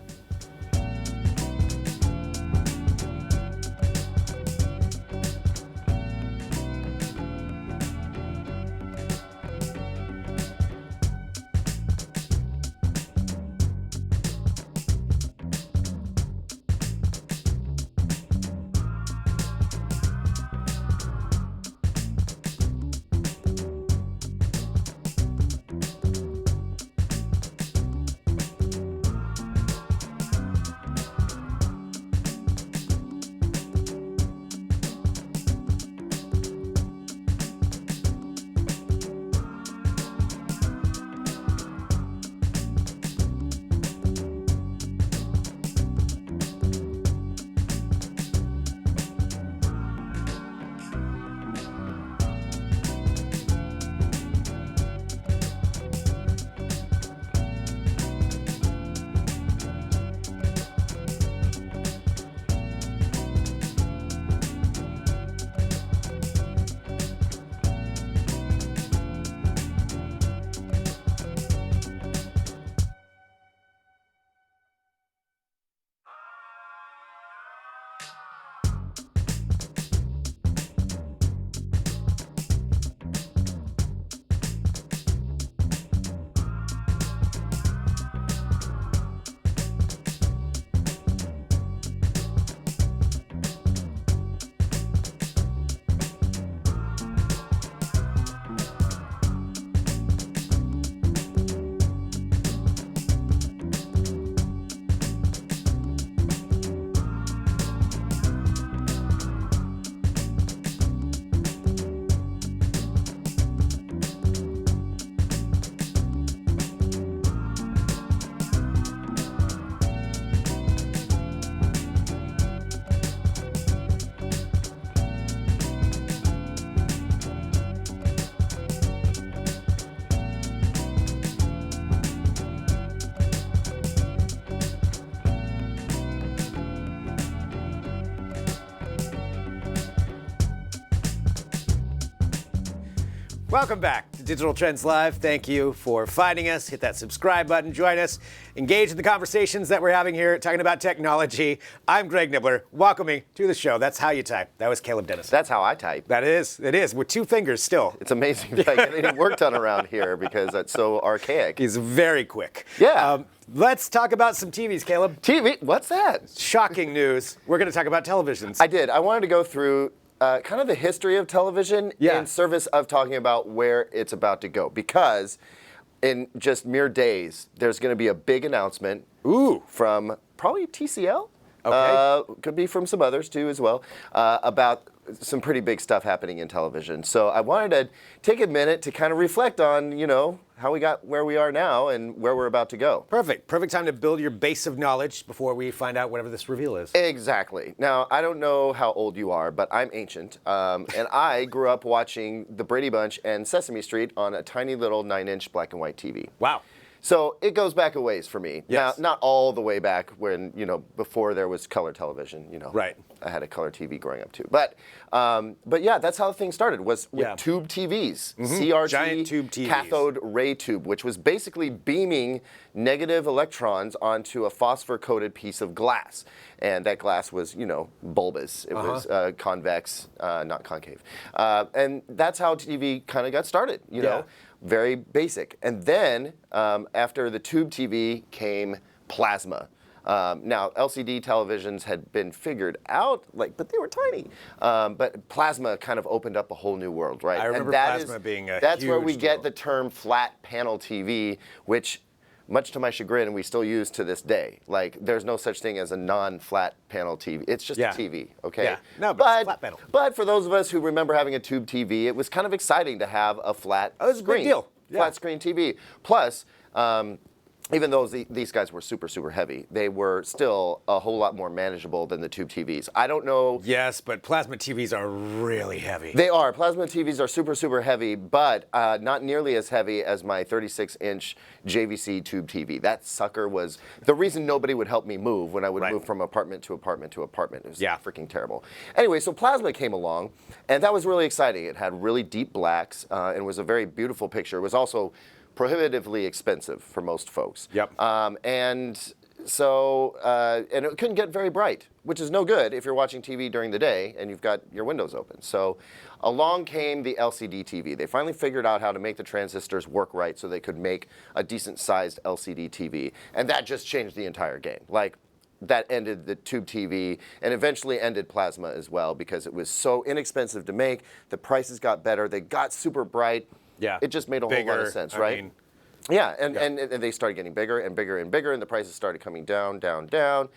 Welcome back to Digital Trends Live. Thank you for finding us. Hit that subscribe button. Join us. Engage in the conversations that we're having here, talking about technology. I'm Greg Nibbler. Welcome me to the show. That's how you type. That was Caleb Dennison. That's how I type. That is. It is. With 2 fingers still. It's amazing that I get any work done around here because that's so archaic. He's very quick. Yeah. Let's talk about some TVs, Caleb. TV? What's that? Shocking news. We're going to talk about televisions. I did. I wanted to go through kind of the history of television in service of talking about where it's about to go. Because in just mere days, there's going to be a big announcement from probably TCL. Okay. Could be from some others too as well, about some pretty big stuff happening in television. So I wanted to take a minute to kind of reflect on, you know, how we got where we are now and where we're about to go. Perfect. Perfect time to build your base of knowledge before we find out whatever this reveal is. Exactly. Now, I don't know how old you are, but I'm ancient. And I grew up watching The Brady Bunch and Sesame Street on a tiny little 9-inch black and white TV. Wow. So it goes back a ways for me. Yes. Now, not all the way back when, you know, before there was color television, you know. Right. I had a color TV growing up too. But yeah, that's how things started, was with tube TVs. CRT, giant tube TVs. cathode ray tube, which was basically beaming negative electrons onto a phosphor-coated piece of glass. And that glass was, you know, bulbous. It was convex, not concave. And that's how TV kind of got started, you know. Very basic. And then after the tube TV came plasma. Now, LCD televisions had been figured out, but they were tiny. But plasma kind of opened up a whole new world, right? I remember and that plasma being a That's where we huge get deal. the term flat panel TV, which much to my chagrin, we still use to this day. Like, there's no such thing as a non-flat panel TV. It's just a TV, okay? Yeah. No, but it's a flat panel. But for those of us who remember having a tube TV, it was kind of exciting to have a flat it was a screen. big deal. Yeah. Flat screen TV. Plus, even though these guys were super, super heavy, they were still a whole lot more manageable than the tube TVs. I don't know. Yes, but plasma TVs are really heavy. They are. Plasma TVs are super, super heavy, but not nearly as heavy as my 36-inch JVC tube TV. That sucker was the reason nobody would help me move when I would move from apartment to apartment to apartment. It was freaking terrible. Anyway, so plasma came along, and that was really exciting. It had really deep blacks, and was a very beautiful picture. It was also prohibitively expensive for most folks. Yep. And it couldn't get very bright, which is no good if you're watching TV during the day and you've got your windows open. So along came the LCD TV. They finally figured out how to make the transistors work right so they could make a decent sized LCD TV. And that just changed the entire game. Like, that ended the tube TV and eventually ended plasma as well because it was so inexpensive to make. The prices got better. They got super bright. Yeah. It just made a whole lot of sense, right? And they started getting bigger and bigger and bigger, and the prices started coming down, down, down.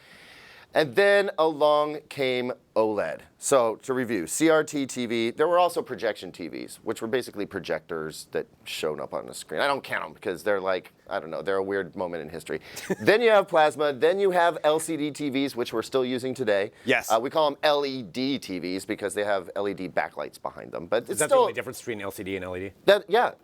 And then along came OLED. So to review, CRT TV, there were also projection TVs, which were basically projectors that showed up on the screen. I don't count them because they're like, I don't know, they're a weird moment in history. Then you have plasma, then you have LCD TVs, which we're still using today. Yes. We call them LED TVs because they have LED backlights behind them. But Is it's that still the only difference between LCD and LED?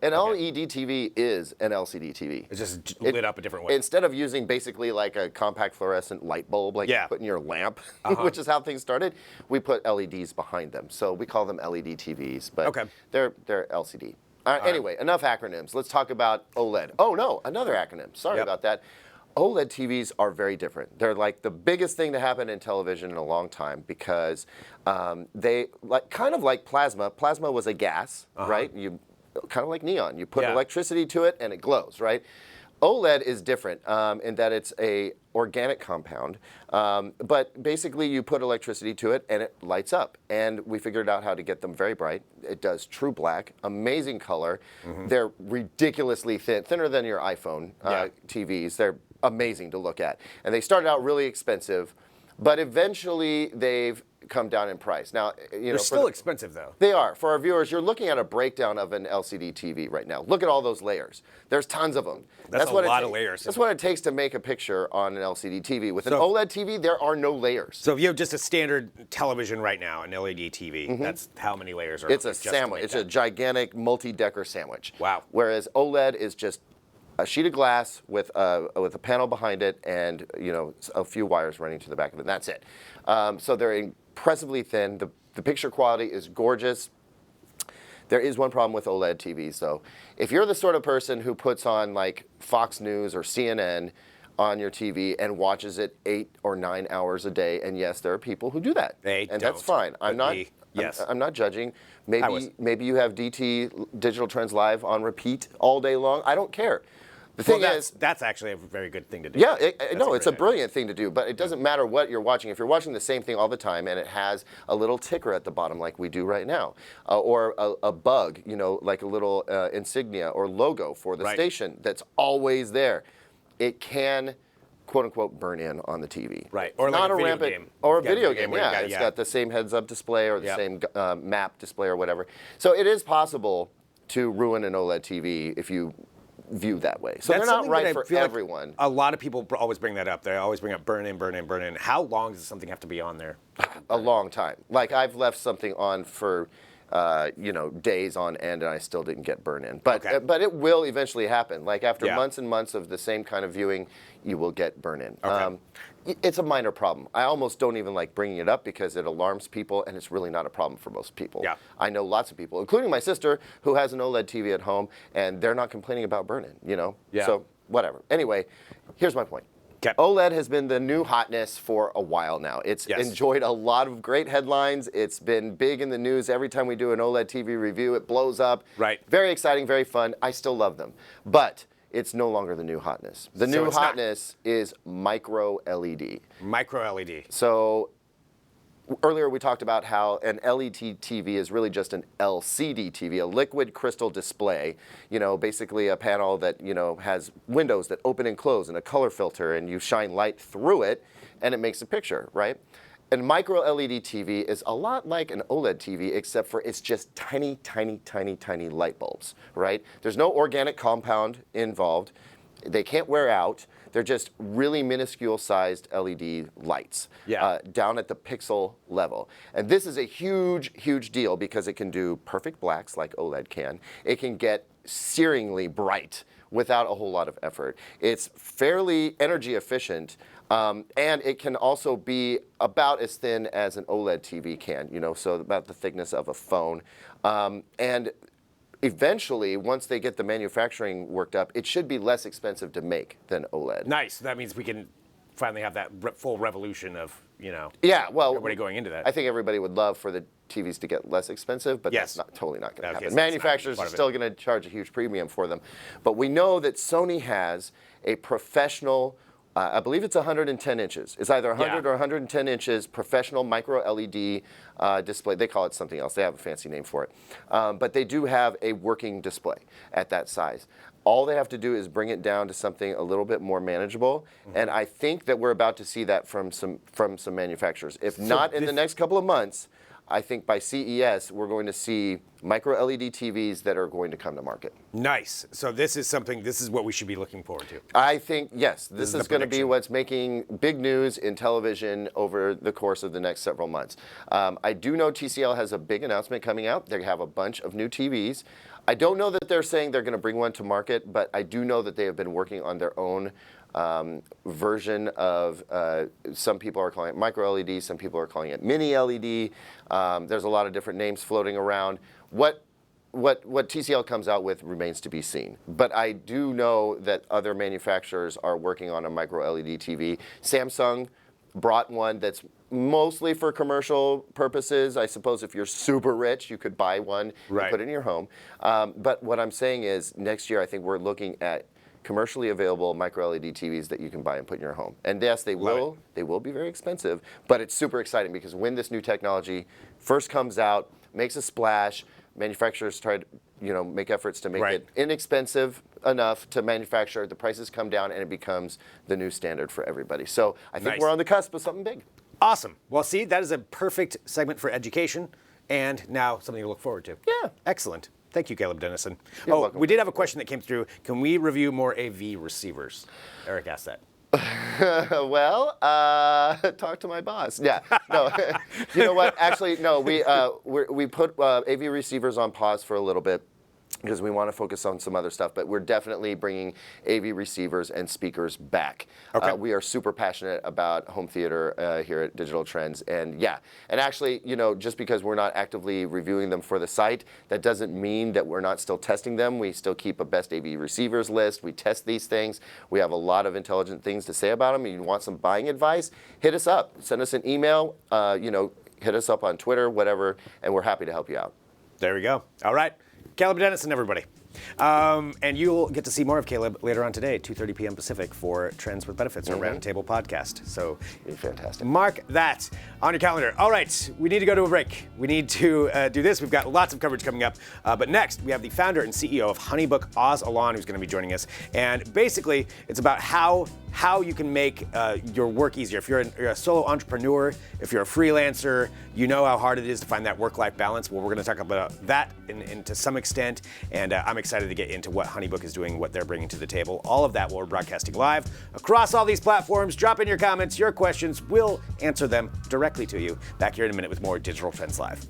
an LED TV is an LCD TV. It's just lit up a different way. Instead of using basically like a compact fluorescent light bulb like you put in your lamp, which is how things started, we put LEDs behind them. So we call them LED TVs, but they're LCD. Anyway, enough acronyms. Let's talk about OLED. Oh no, another acronym. Sorry about that. OLED TVs are very different. They're like the biggest thing to happen in television in a long time because they kind of like plasma. Plasma was a gas, right? You kind of like neon. You put electricity to it and it glows, right? OLED is different in that it's a organic compound, but basically you put electricity to it and it lights up. And we figured out how to get them very bright. It does true black, amazing color. They're ridiculously thin, thinner than your iPhone TVs. They're amazing to look at. And they started out really expensive, but eventually they've come down in price. Now, they're still expensive though. They are. For our viewers, you're looking at a breakdown of an LCD TV right now. Look at all those layers. There's tons of them. That's a lot of layers. That's what it takes to make a picture on an LCD TV. With an OLED TV, there are no layers. So if you have just a standard television right now, an LED TV, that's how many layers are? It's a sandwich. It's a gigantic multi-decker sandwich. Wow. Whereas OLED is just a sheet of glass with a panel behind it and a few wires running to the back of it. And that's it. So they're impressively thin. The picture quality is gorgeous. There is one problem with OLED TVs, though. If you're the sort of person who puts on like Fox News or CNN on your TV and watches it 8 or 9 hours a day, and yes, there are people who do that, that's fine. I'm not judging. Maybe you have DT Digital Trends Live on repeat all day long. I don't care. The thing is, that's actually a very good thing to do. Yeah, it's a brilliant thing to do, but it doesn't matter what you're watching. If you're watching the same thing all the time and it has a little ticker at the bottom like we do right now, or a bug, like a little insignia or logo for the station that's always there, it can, quote unquote, burn in on the TV. Right, or like a video game. Or a video game, It's got the same heads-up display or the same map display or whatever. So it is possible to ruin an OLED TV if you view that way. So they're not right for everyone. Like a lot of people always bring that up. They always bring up burn in, burn in, burn in. How long does something have to be on there? A long time. Like I've left something on for days on end and I still didn't get burn in. But it will eventually happen. Like after months and months of the same kind of viewing, you will get burn in. It's a minor problem. I almost don't even like bringing it up because it alarms people and it's really not a problem for most people. Yeah. I know lots of people, including my sister, who has an OLED TV at home and they're not complaining about burn-in, Yeah. So whatever. Anyway, here's my point. OLED has been the new hotness for a while now. It's enjoyed a lot of great headlines. It's been big in the news. Every time we do an OLED TV review, it blows up. Right. Very exciting, very fun. I still love them. But it's no longer the new hotness. The new hotness is micro LED. Micro LED. So earlier we talked about how an LED TV is really just an LCD TV, a liquid crystal display, basically a panel that, has windows that open and close and a color filter, and you shine light through it and it makes a picture, right? And micro LED TV is a lot like an OLED TV, except for it's just tiny, tiny, tiny, tiny light bulbs, right? There's no organic compound involved. They can't wear out. They're just really minuscule sized LED lights down at the pixel level. And this is a huge, huge deal because it can do perfect blacks like OLED can. It can get searingly bright without a whole lot of effort. It's fairly energy efficient. And it can also be about as thin as an OLED TV can, so about the thickness of a phone. And eventually, once they get the manufacturing worked up, it should be less expensive to make than OLED. Nice. That means we can finally have that full revolution of, yeah, well, everybody going into that. I think everybody would love for the TVs to get less expensive, but yes. that's totally not going to happen. So Manufacturers are still going to charge a huge premium for them. But we know that Sony has a professional, I believe it's 110 inches. It's either 100 or 110 inches professional micro LED display. They call it something else. They have a fancy name for it. But they do have a working display at that size. All they have to do is bring it down to something a little bit more manageable. And I think that we're about to see that from some manufacturers. If not in the next couple of months, I think by CES, we're going to see micro LED TVs that are going to come to market. Nice. So this is what we should be looking forward to. I think, yes, this is going to be what's making big news in television over the course of the next several months. I do know TCL has a big announcement coming out. They have a bunch of new TVs. I don't know that they're saying they're going to bring one to market, but I do know that they have been working on their own version of, some people are calling it micro LED, some people are calling it mini LED. There's a lot of different names floating around. What TCL comes out with remains to be seen. But I do know that other manufacturers are working on a micro LED TV. Samsung brought one that's mostly for commercial purposes. I suppose if you're super rich, you could buy one and put it in your home. But what I'm saying is next year, I think we're looking at commercially available micro LED TVs that you can buy and put in your home. And yes, they will be very expensive, but it's super exciting because when this new technology first comes out, makes a splash, manufacturers try to make efforts to make it inexpensive enough to manufacture, the prices come down and it becomes the new standard for everybody. So I think we're on the cusp of something big. Awesome. Well, see, that is a perfect segment for education and now something to look forward to. Yeah. Excellent. Thank you, Caleb Dennison. You're welcome. We did have a question that came through. Can we review more AV receivers? Eric asked that. Well, talk to my boss. Yeah, no, you know what? Actually, no. We put AV receivers on pause for a little bit because we want to focus on some other stuff. But we're definitely bringing AV receivers and speakers back. Okay. We are super passionate about home theater here at Digital Trends, and actually, just because we're not actively reviewing them for the site, that doesn't mean that we're not still testing them. We still keep a best AV receivers list. We test these things. We have a lot of intelligent things to say about them. If you want some buying advice, hit us up. Send us an email. Hit us up on Twitter, whatever, and we're happy to help you out. There we go. All right. Caleb Dennison, everybody. And you'll get to see more of Caleb later on today, 2:30 p.m. Pacific, for Trends with Benefits, our Roundtable podcast. So fantastic. Mark that on your calendar. All right, we need to go to a break. We need to do this. We've got lots of coverage coming up. But next, we have the founder and CEO of HoneyBook, Oz Alan, who's going to be joining us. And basically, it's about how you can make your work easier. If you're a solo entrepreneur, if you're a freelancer, you know how hard it is to find that work-life balance. Well, we're going to talk about that to some extent. And I'm excited to get into what HoneyBook is doing, what they're bringing to the table. All of that while we're broadcasting live across all these platforms. Drop in your comments, your questions. We'll answer them directly to you. Back here in a minute with more Digital Trends Live.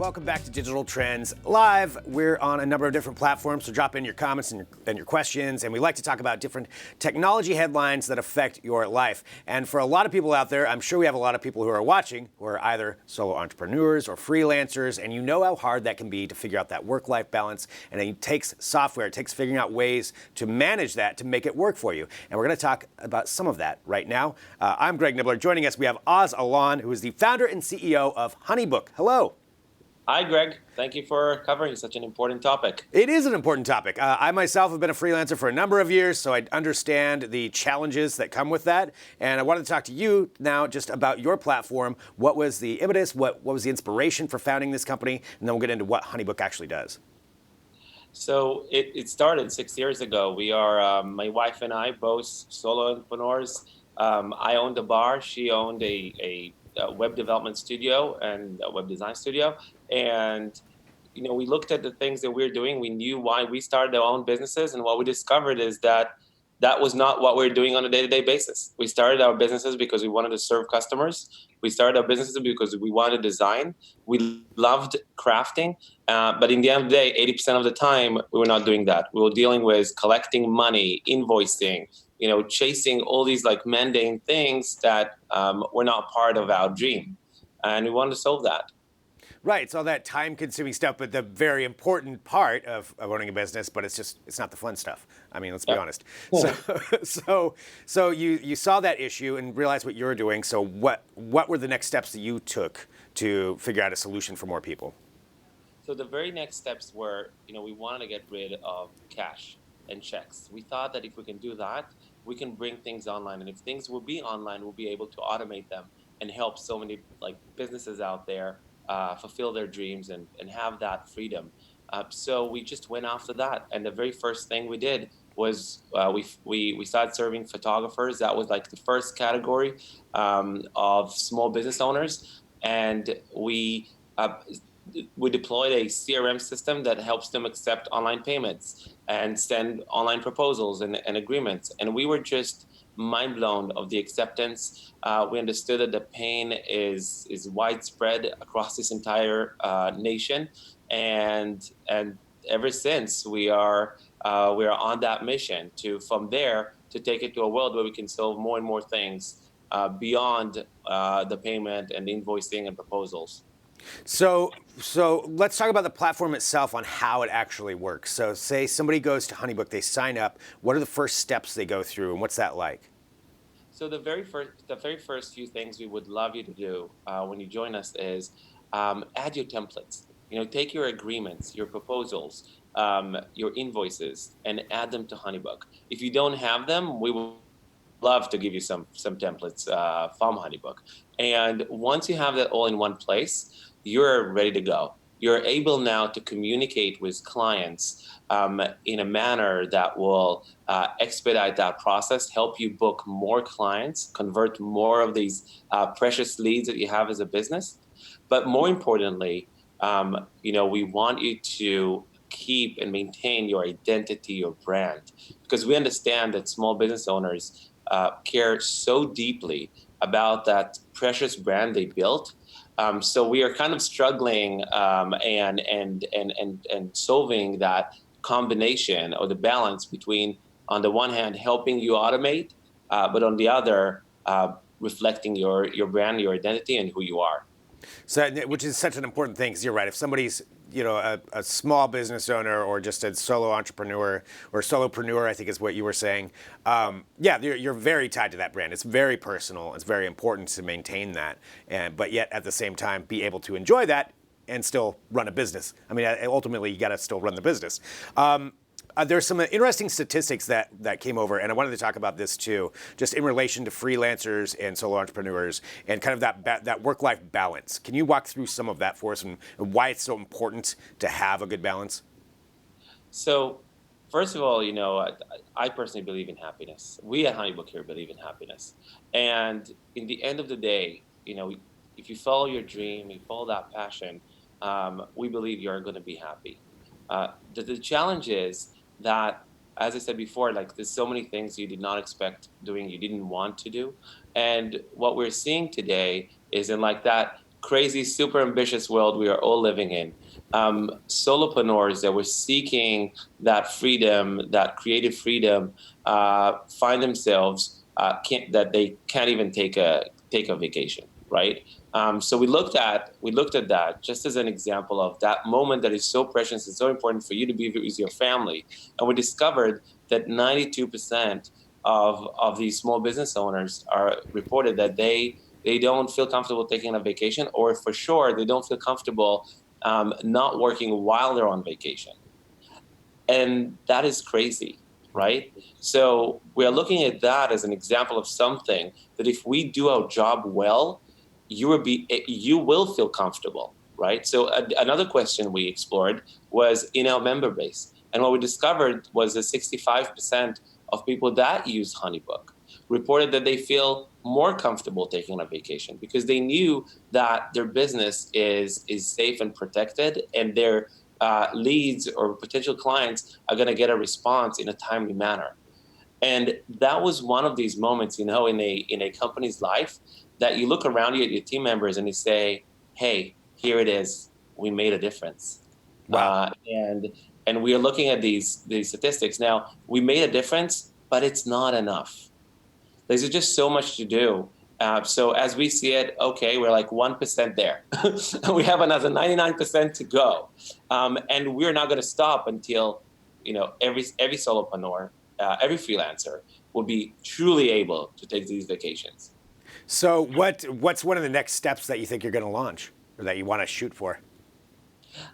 Welcome back to Digital Trends Live. We're on a number of different platforms, so drop in your comments and your questions. And we like to talk about different technology headlines that affect your life. And for a lot of people out there, I'm sure we have a lot of people who are watching who are either solo entrepreneurs or freelancers, and you know how hard that can be to figure out that work-life balance. And it takes software, it takes figuring out ways to manage that to make it work for you. And we're going to talk about some of that right now. I'm Greg Nibbler. Joining us, we have Oz Alon, who is the founder and CEO of HoneyBook. Hello. Hi, Greg. Thank you for covering such an important topic. It is an important topic. I myself have been a freelancer for a number of years, so I understand the challenges that come with that. And I wanted to talk to you now just about your platform. What was the impetus? What was the inspiration for founding this company? And then we'll get into what HoneyBook actually does. So it started 6 years ago. We are, my wife and I, both solo entrepreneurs. I owned a bar. She owned a web development studio and a web design studio. And, you know, we looked at the things that we're doing. We knew why we started our own businesses. And what we discovered is that that was not what we're doing on a day-to-day basis. We started our businesses because we wanted to serve customers. We started our businesses because we wanted to design. We loved crafting. But in the end of the day, 80% of the time, we were not doing that. We were dealing with collecting money, invoicing, you know, chasing all these like mundane things that were not part of our dream. And we wanted to solve that. Right, it's all that time-consuming stuff, but the very important part of owning a business, but it's not the fun stuff. I mean, let's be honest. So you saw that issue and realized what you were doing. So what were the next steps that you took to figure out a solution for more people? So the very next steps were, you know, we wanted to get rid of cash and checks. We thought that if we can do that, we can bring things online. And if things will be online, we'll be able to automate them and help so many like businesses out there fulfill their dreams and have that freedom. So we just went after that. And the very first thing we did was we started serving photographers. That was like the first category of small business owners. And we deployed a CRM system that helps them accept online payments and send online proposals and agreements. And we were just mind blown of the acceptance. We understood that the pain is widespread across this entire nation, and ever since we are on that mission from there to take it to a world where we can solve more and more things beyond the payment and invoicing and proposals. So let's talk about the platform itself on how it actually works. So say somebody goes to HoneyBook, they sign up. What are the first steps they go through, and what's that like? So the very first few things we would love you to do when you join us is add your templates. You know, take your agreements, your proposals, your invoices, and add them to HoneyBook. If you don't have them, we will love to give you some templates from HoneyBook. And once you have that all in one place, you're ready to go. You're able now to communicate with clients in a manner that will expedite that process, help you book more clients, convert more of these precious leads that you have as a business. But more importantly, you know, we want you to keep and maintain your identity, your brand, because we understand that small business owners care so deeply about that precious brand they built. So we are kind of struggling and solving that combination or the balance between, on the one hand, helping you automate, but on the other, reflecting your brand, your identity, and who you are. So, which is such an important thing, because you're right. If somebody's, you know, a small business owner or just a solo entrepreneur or solopreneur, I think is what you were saying. Yeah, you're very tied to that brand. It's very personal. It's very important to maintain that, but yet at the same time be able to enjoy that and still run a business. I mean, ultimately you got to still run the business. There's some interesting statistics that came over, and I wanted to talk about this too, just in relation to freelancers and solo entrepreneurs and kind of that work-life balance. Can you walk through some of that for us and why it's so important to have a good balance? So, first of all, you know, I personally believe in happiness. We at HoneyBook here believe in happiness. And in the end of the day, you know, if you follow your dream, you follow that passion, we believe you're going to be happy. The challenge is that, as I said before, like there's so many things you did not expect doing, you didn't want to do. And what we're seeing today is in like that crazy, super ambitious world we are all living in, solopreneurs that were seeking that freedom, that creative freedom, find themselves that they can't even take a vacation, right? So we looked at that just as an example of that moment that is so precious and so important for you to be with your family, and we discovered that 92% of these small business owners are reported that they don't feel comfortable taking a vacation, or for sure they don't feel comfortable not working while they're on vacation. And that is crazy, right? So we are looking at that as an example of something that if we do our job well, you will feel comfortable, right? So another question we explored was in our member base. And what we discovered was that 65% of people that use HoneyBook reported that they feel more comfortable taking a vacation because they knew that their business is safe and protected, and their leads or potential clients are going to get a response in a timely manner. And that was one of these moments, in a company's life, that you look around you at your team members and you say, "Hey, here it is. We made a difference." Wow. And we are looking at these statistics now. We made a difference, but it's not enough. There's just so much to do. So as we see it, okay, we're like 1% there. We have another 99% to go, and we're not going to stop until every solopreneur, every freelancer will be truly able to take these vacations. So what's one of the next steps that you think you're going to launch or that you want to shoot for?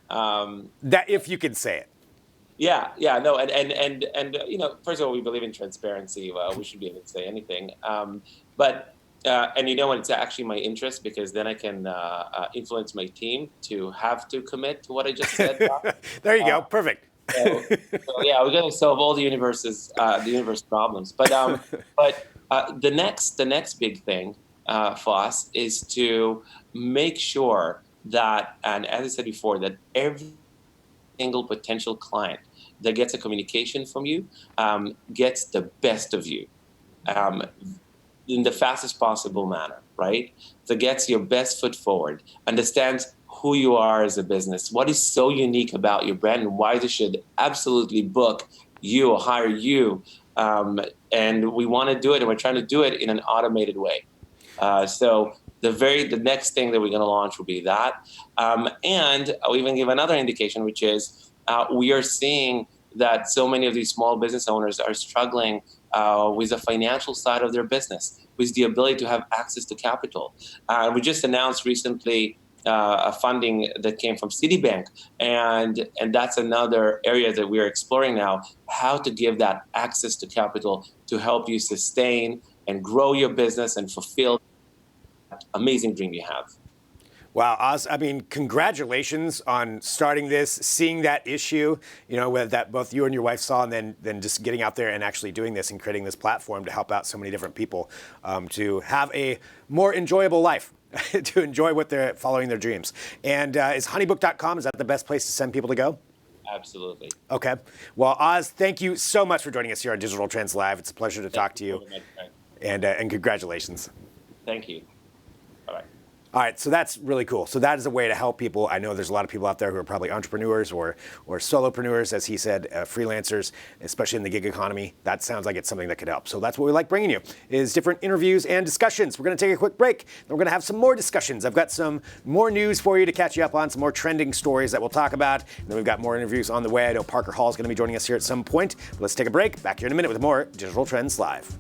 That if you can say it. Yeah, no, and first of all, we believe in transparency. We should be able to say anything, but and it's actually my interest, because then I can influence my team to have to commit to what I just said. There you go, perfect. So yeah, we're going to solve all the universe problems. But the next big thing for us is to make sure that, and as I said before, that every single potential client that gets a communication from you gets the best of you in the fastest possible manner, right? That gets your best foot forward, understands who you are as a business, what is so unique about your brand, and why they should absolutely book you or hire you. And we want to do it, and we're trying to do it in an automated way. So the next thing that we're going to launch will be that. And I'll even give another indication, which is we are seeing that so many of these small business owners are struggling with the financial side of their business, with the ability to have access to capital. We just announced recently a funding that came from Citibank, and that's another area that we're exploring now, how to give that access to capital to help you sustain and grow your business and fulfill that amazing dream you have. Wow, Oz, I mean, congratulations on starting this, seeing that issue, that both you and your wife saw, and then just getting out there and actually doing this and creating this platform to help out so many different people to have a more enjoyable life, to enjoy what they're following their dreams. And is honeybook.com, is that the best place to send people to go? Absolutely. Okay. Well, Oz, thank you so much for joining us here on Digital Trends Live. It's a pleasure to talk to you. And congratulations. Thank you. Bye-bye. All right, so that's really cool. So that is a way to help people. I know there's a lot of people out there who are probably entrepreneurs or solopreneurs, as he said, freelancers, especially in the gig economy. That sounds like it's something that could help. So that's what we like bringing you, is different interviews and discussions. We're going to take a quick break, then we're going to have some more discussions. I've got some more news for you to catch you up on, some more trending stories that we'll talk about. And then we've got more interviews on the way. I know Parker Hall is going to be joining us here at some point. But let's take a break. Back here in a minute with more Digital Trends Live.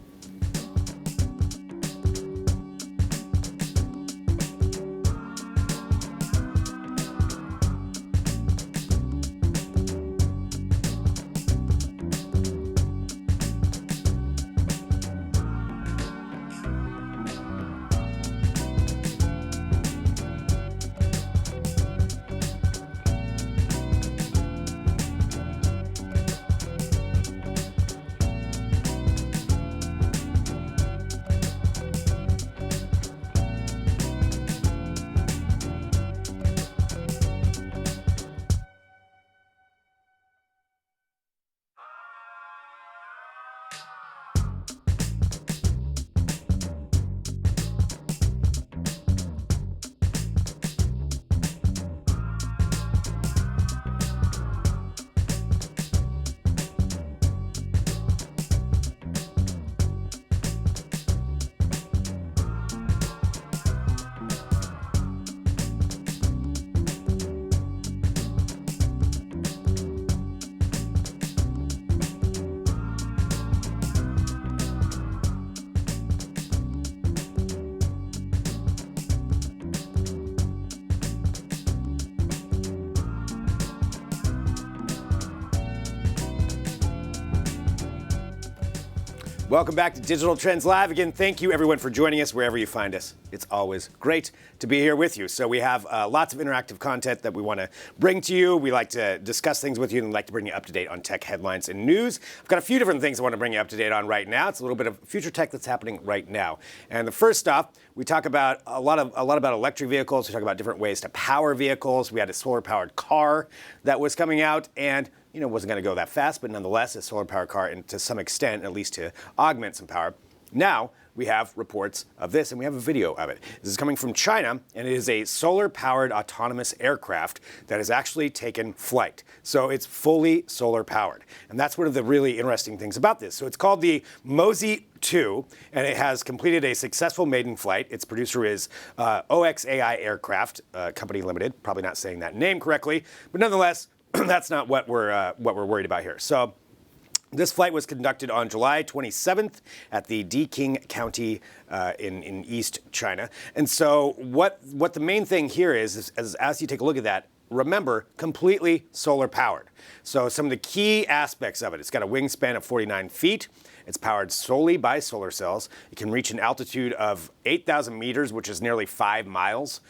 Welcome back to Digital Trends Live. Again, thank you everyone for joining us wherever you find us. It's always great to be here with you. So we have lots of interactive content that we want to bring to you. We like to discuss things with you and like to bring you up to date on tech headlines and news. I've got a few different things I want to bring you up to date on right now. It's a little bit of future tech that's happening right now. And the first off, we talk about a lot about electric vehicles. We talk about different ways to power vehicles. We had a solar-powered car that was coming out, and wasn't going to go that fast, but nonetheless, a solar-powered car, and to some extent, at least to augment some power. Now, we have reports of this, and we have a video of it. This is coming from China, and it is a solar-powered autonomous aircraft that has actually taken flight. So it's fully solar-powered. And that's one of the really interesting things about this. So it's called the Mosey 2, and it has completed a successful maiden flight. Its producer is OXAI Aircraft Company Limited. Probably not saying that name correctly, but nonetheless, that's not what we're worried about here. So this flight was conducted on July 27th at the Deqing County in East China. And so what the main thing here is as you take a look at that, remember, completely solar powered. So some of the key aspects of it, it's got a wingspan of 49 feet. It's powered solely by solar cells. It can reach an altitude of 8,000 meters, which is nearly 5 miles,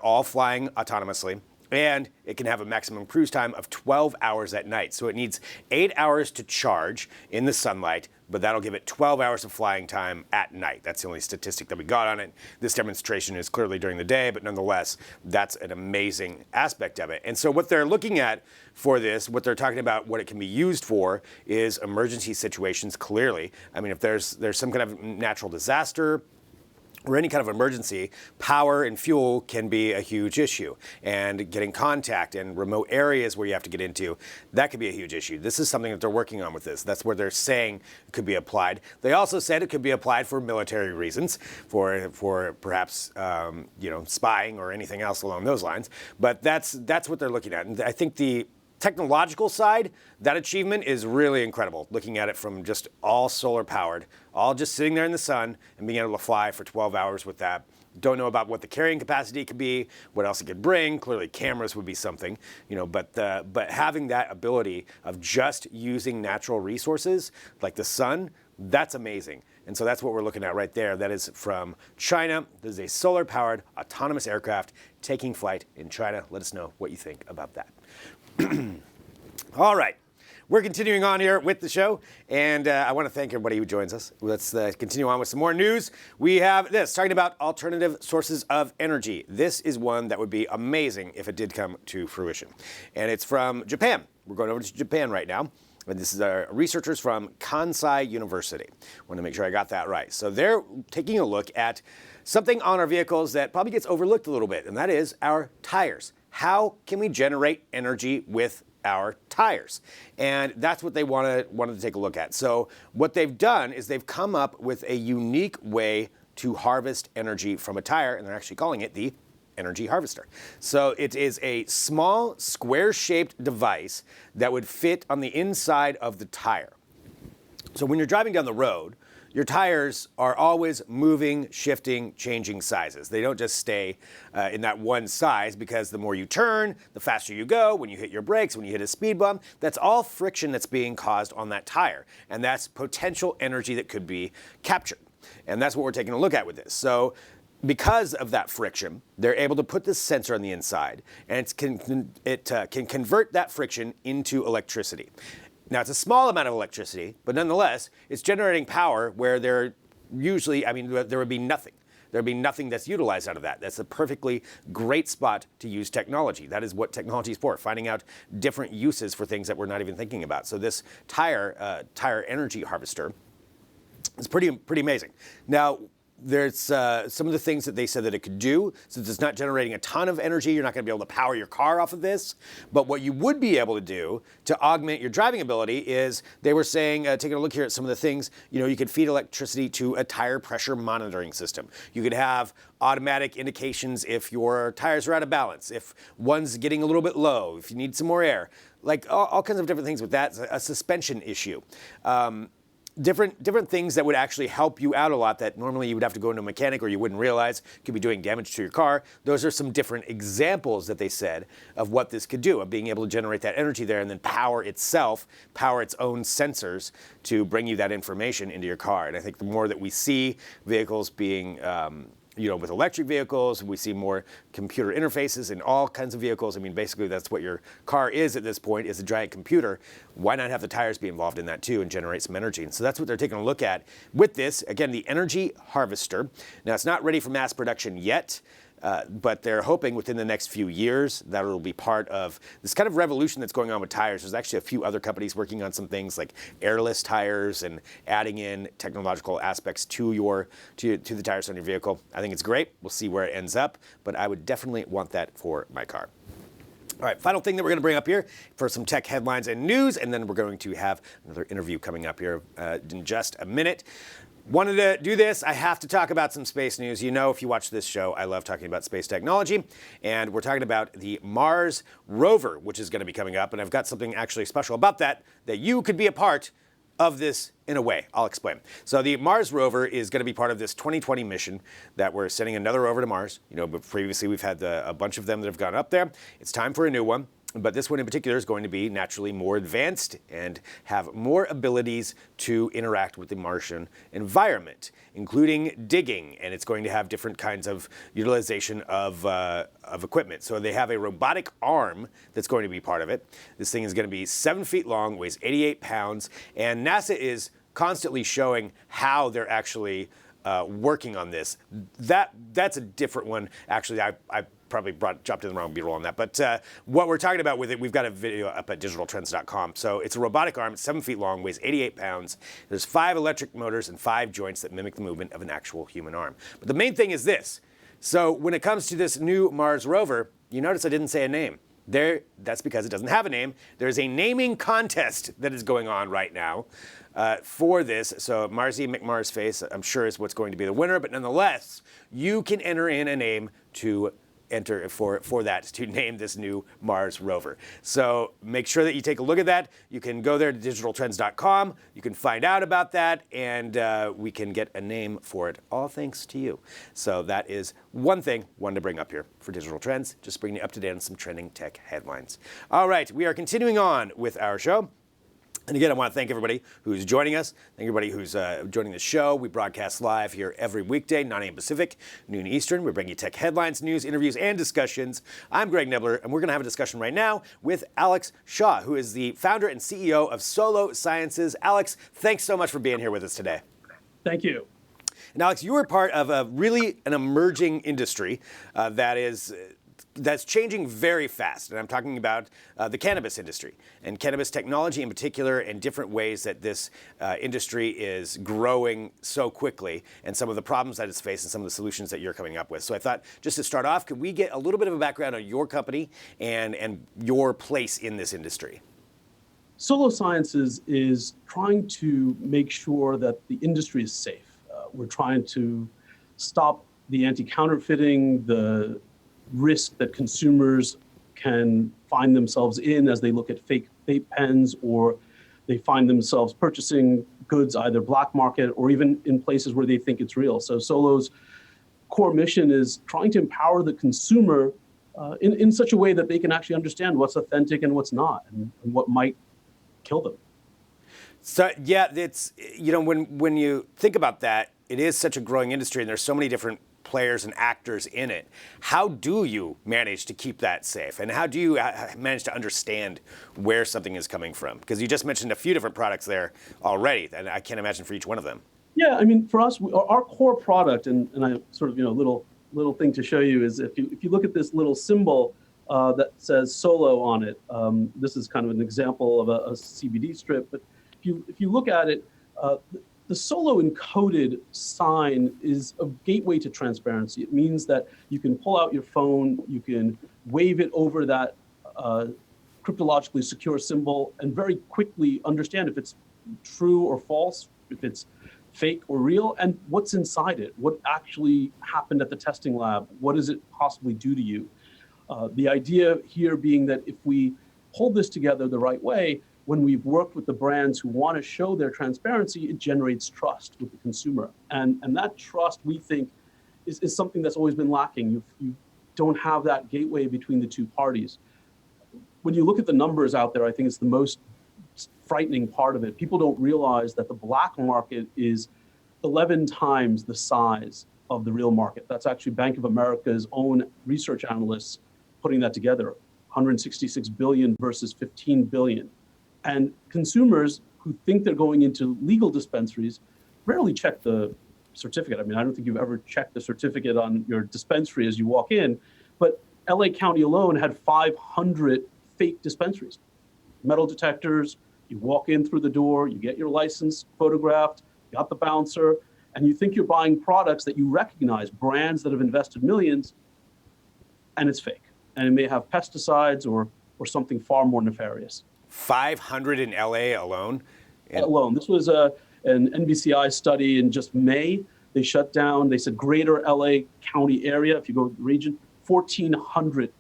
all flying autonomously. And it can have a maximum cruise time of 12 hours at night. So it needs 8 hours to charge in the sunlight, but that'll give it 12 hours of flying time at night. That's the only statistic that we got on it. This demonstration is clearly during the day, but nonetheless, that's an amazing aspect of it. And so what they're looking at for this, what they're talking about, what it can be used for, is emergency situations, clearly. I mean, if there's some kind of natural disaster, or any kind of emergency, power and fuel can be a huge issue. And getting contact in remote areas where you have to get into, that could be a huge issue. This is something that they're working on with this. That's where they're saying it could be applied. They also said it could be applied for military reasons, for perhaps spying or anything else along those lines. But that's what they're looking at. And I think the technological side, that achievement is really incredible, looking at it from just all solar powered, all just sitting there in the sun and being able to fly for 12 hours with that. Don't know about what the carrying capacity could be, what else it could bring. Clearly cameras would be something, but having that ability of just using natural resources like the sun, that's amazing. And so that's what we're looking at right there. That is from China. This is a solar powered autonomous aircraft taking flight in China. Let us know what you think about that. All right, we're continuing on here with the show, and I want to thank everybody who joins us. Let's continue on with some more news. We have this, talking about alternative sources of energy. This is one that would be amazing if it did come to fruition, and it's from Japan. We're going over to Japan right now, and this is our researchers from Kansai University. I want to make sure I got that right. So they're taking a look at something on our vehicles that probably gets overlooked a little bit, and that is our tires. How can we generate energy with our tires? And that's what they wanted to take a look at. So what they've done is they've come up with a unique way to harvest energy from a tire, and they're actually calling it the energy harvester. So it is a small square-shaped device that would fit on the inside of the tire. So when you're driving down the road, your tires are always moving, shifting, changing sizes. They don't just stay in that one size, because the more you turn, the faster you go. When you hit your brakes, when you hit a speed bump, that's all friction that's being caused on that tire. And that's potential energy that could be captured. And that's what we're taking a look at with this. So because of that friction, they're able to put this sensor on the inside, and it can convert that friction into electricity. Now, it's a small amount of electricity, but nonetheless, it's generating power where there would be nothing. There would be nothing that's utilized out of that. That's a perfectly great spot to use technology. That is what technology is for, finding out different uses for things that we're not even thinking about. So this tire energy harvester is pretty amazing. Now, there's some of the things that they said that it could do. Since it's not generating a ton of energy, you're not going to be able to power your car off of this. But what you would be able to do to augment your driving ability is, they were saying, taking a look here at some of the things, you could feed electricity to a tire pressure monitoring system. You could have automatic indications if your tires are out of balance, if one's getting a little bit low, if you need some more air, like all kinds of different things with that. A suspension issue. different things that would actually help you out a lot that normally you would have to go into a mechanic or you wouldn't realize could be doing damage to your car. Those are some different examples that they said of what this could do, of being able to generate that energy there and then power itself, power its own sensors to bring you that information into your car. And I think the more that we see vehicles being with electric vehicles, we see more computer interfaces in all kinds of vehicles. I mean, basically that's what your car is at this point, is a giant computer. Why not have the tires be involved in that too and generate some energy? And so that's what they're taking a look at with this. Again, the energy harvester. Now, it's not ready for mass production yet. But they're hoping within the next few years that it'll be part of this kind of revolution that's going on with tires. There's actually a few other companies working on some things like airless tires and adding in technological aspects to the tires on your vehicle. I think it's great. We'll see where it ends up, but I would definitely want that for my car. All right, final thing that we're going to bring up here for some tech headlines and news, and then we're going to have another interview coming up here in just a minute. Wanted to do this. I have to talk about some space news. You know, if you watch this show, I love talking about space technology. And we're talking about the Mars Rover, which is going to be coming up. And I've got something actually special about that you could be a part of this in a way. I'll explain. So the Mars Rover is going to be part of this 2020 mission that we're sending another rover to Mars. You know, but previously we've had a bunch of them that have gone up there. It's time for a new one. But this one in particular is going to be naturally more advanced and have more abilities to interact with the Martian environment, including digging, and it's going to have different kinds of utilization of equipment. So they have a robotic arm that's going to be part of it. This thing is going to be 7 feet long, weighs 88 pounds, and NASA is constantly showing how they're actually working on this. That's a different one. Actually, I probably dropped in the wrong B-roll on that. But what we're talking about with it, we've got a video up at digitaltrends.com. So it's a robotic arm, it's 7 feet long, weighs 88 pounds. There's 5 electric motors and 5 joints that mimic the movement of an actual human arm. But the main thing is this. So when it comes to this new Mars Rover, you notice I didn't say a name. That's because it doesn't have a name. There's a naming contest that is going on right now for this. So Marzi McMarsface, I'm sure, is what's going to be the winner. But nonetheless, you can enter in a name to enter for that, to name this new Mars Rover. So make sure that you take a look at that. You can go there to digitaltrends.com. You can find out about that, and we can get a name for it, all thanks to you. So that is one thing I wanted to bring up here for Digital Trends, just bringing you up to date on some trending tech headlines. All right, we are continuing on with our show. And again, I want to thank everybody who's joining us. Thank everybody who's joining the show. We broadcast live here every weekday, 9 a.m. Pacific, noon Eastern. We bring you tech headlines, news, interviews, and discussions. I'm Greg Nibbler, and we're going to have a discussion right now with Alex Shaw, who is the founder and CEO of Solo Sciences. Alex, thanks so much for being here with us today. Thank you. And Alex, you are part of an emerging industry that's changing very fast. And I'm talking about the cannabis industry and cannabis technology in particular, and different ways that this industry is growing so quickly, and some of the problems that it's faced and some of the solutions that you're coming up with. So I thought, just to start off, could we get a little bit of a background on your company and your place in this industry? Solo Sciences is trying to make sure that the industry is safe. We're trying to stop the anti-counterfeiting, the risk that consumers can find themselves in as they look at fake vape pens, or they find themselves purchasing goods either black market or even in places where they think it's real. So Solo's core mission is trying to empower the consumer in such a way that they can actually understand what's authentic and what's not, and what might kill them. So yeah, it's, when you think about that, it is such a growing industry, and there's so many different players and actors in it. How do you manage to keep that safe? And how do you manage to understand where something is coming from? Because you just mentioned a few different products there already, and I can't imagine for each one of them. Yeah, I mean, for us, our core product, and I sort of, little thing to show you is if you look at this little symbol that says Solo on it, this is kind of an example of a CBD strip, but if you look at it, the Solo encoded sign is a gateway to transparency. It means that you can pull out your phone, you can wave it over that cryptologically secure symbol, and very quickly understand if it's true or false, if it's fake or real, and what's inside it, what actually happened at the testing lab, what does it possibly do to you? The idea here being that if we hold this together the right way, when we've worked with the brands who want to show their transparency, it generates trust with the consumer. And that trust, we think, is something that's always been lacking. You don't have that gateway between the two parties. When you look at the numbers out there, I think it's the most frightening part of it. People don't realize that the black market is 11 times the size of the real market. That's actually Bank of America's own research analysts putting that together. 166 billion versus 15 billion. And consumers who think they're going into legal dispensaries rarely check the certificate. I mean, I don't think you've ever checked the certificate on your dispensary as you walk in, but LA County alone had 500 fake dispensaries. Metal detectors, you walk in through the door, you get your license photographed, you got the bouncer, and you think you're buying products that you recognize, brands that have invested millions, and it's fake. And it may have pesticides or something far more nefarious. 500 in LA alone? Alone. This was an NBCI study in just May. They shut down, they said greater LA County area, if you go to the region, 1,400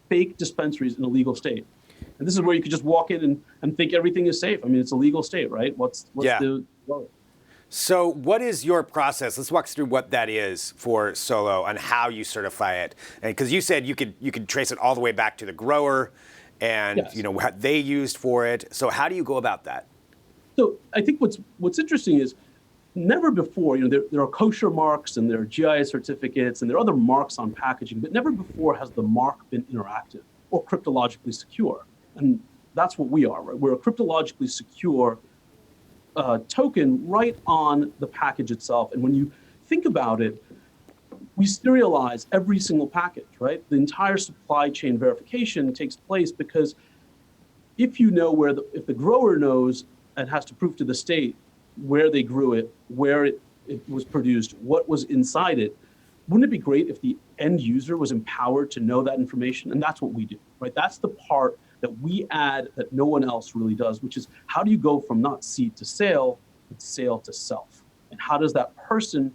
fake dispensaries in a legal state. And this is where you could just walk in and think everything is safe. I mean, it's a legal state, right? What's the... So what is your process? Let's walk through what that is for Solo and how you certify it. Because you said you could trace it all the way back to the grower and yes. What they used for it. So how do you go about that? So I think what's interesting is never before, there are kosher marks and there are GIS certificates and there are other marks on packaging, but never before has the mark been interactive or cryptologically secure. And that's what we are, right? We're a cryptologically secure token right on the package itself. And when you think about it, we serialize every single package, right? The entire supply chain verification takes place because if you know if the grower knows and has to prove to the state where they grew it, where it was produced, what was inside it, wouldn't it be great if the end user was empowered to know that information? And that's what we do, right? That's the part that we add that no one else really does, which is how do you go from not seed to sale, but sale to self? And how does that person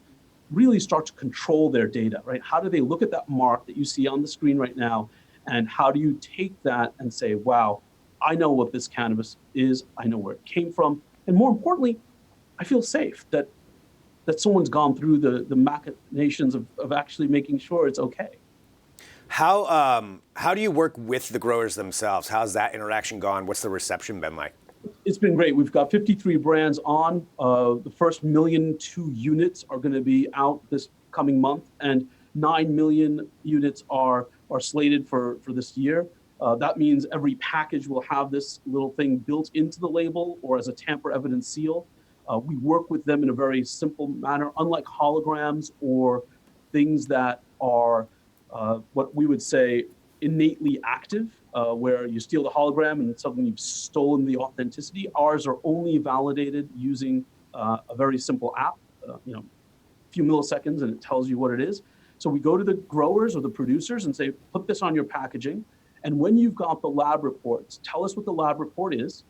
really start to control their data, right? How do they look at that mark that you see on the screen right now? And how do you take that and say, wow, I know what this cannabis is, I know where it came from, and more importantly, I feel safe that someone's gone through the machinations of actually making sure it's okay. How do you work with the growers themselves? How's that interaction gone? What's the reception been like? It's been great. We've got 53 brands on. The first 1.2 million units are going to be out this coming month, and 9 million units are slated for this year. That means every package will have this little thing built into the label or as a tamper evidence seal. We work with them in a very simple manner, unlike holograms or things that are what we would say innately active, where you steal the hologram and suddenly you've stolen the authenticity. Ours are only validated using a very simple app, a few milliseconds, and it tells you what it is. So we go to the growers or the producers and say, put this on your packaging. And when you've got the lab reports, tell us what the lab report is,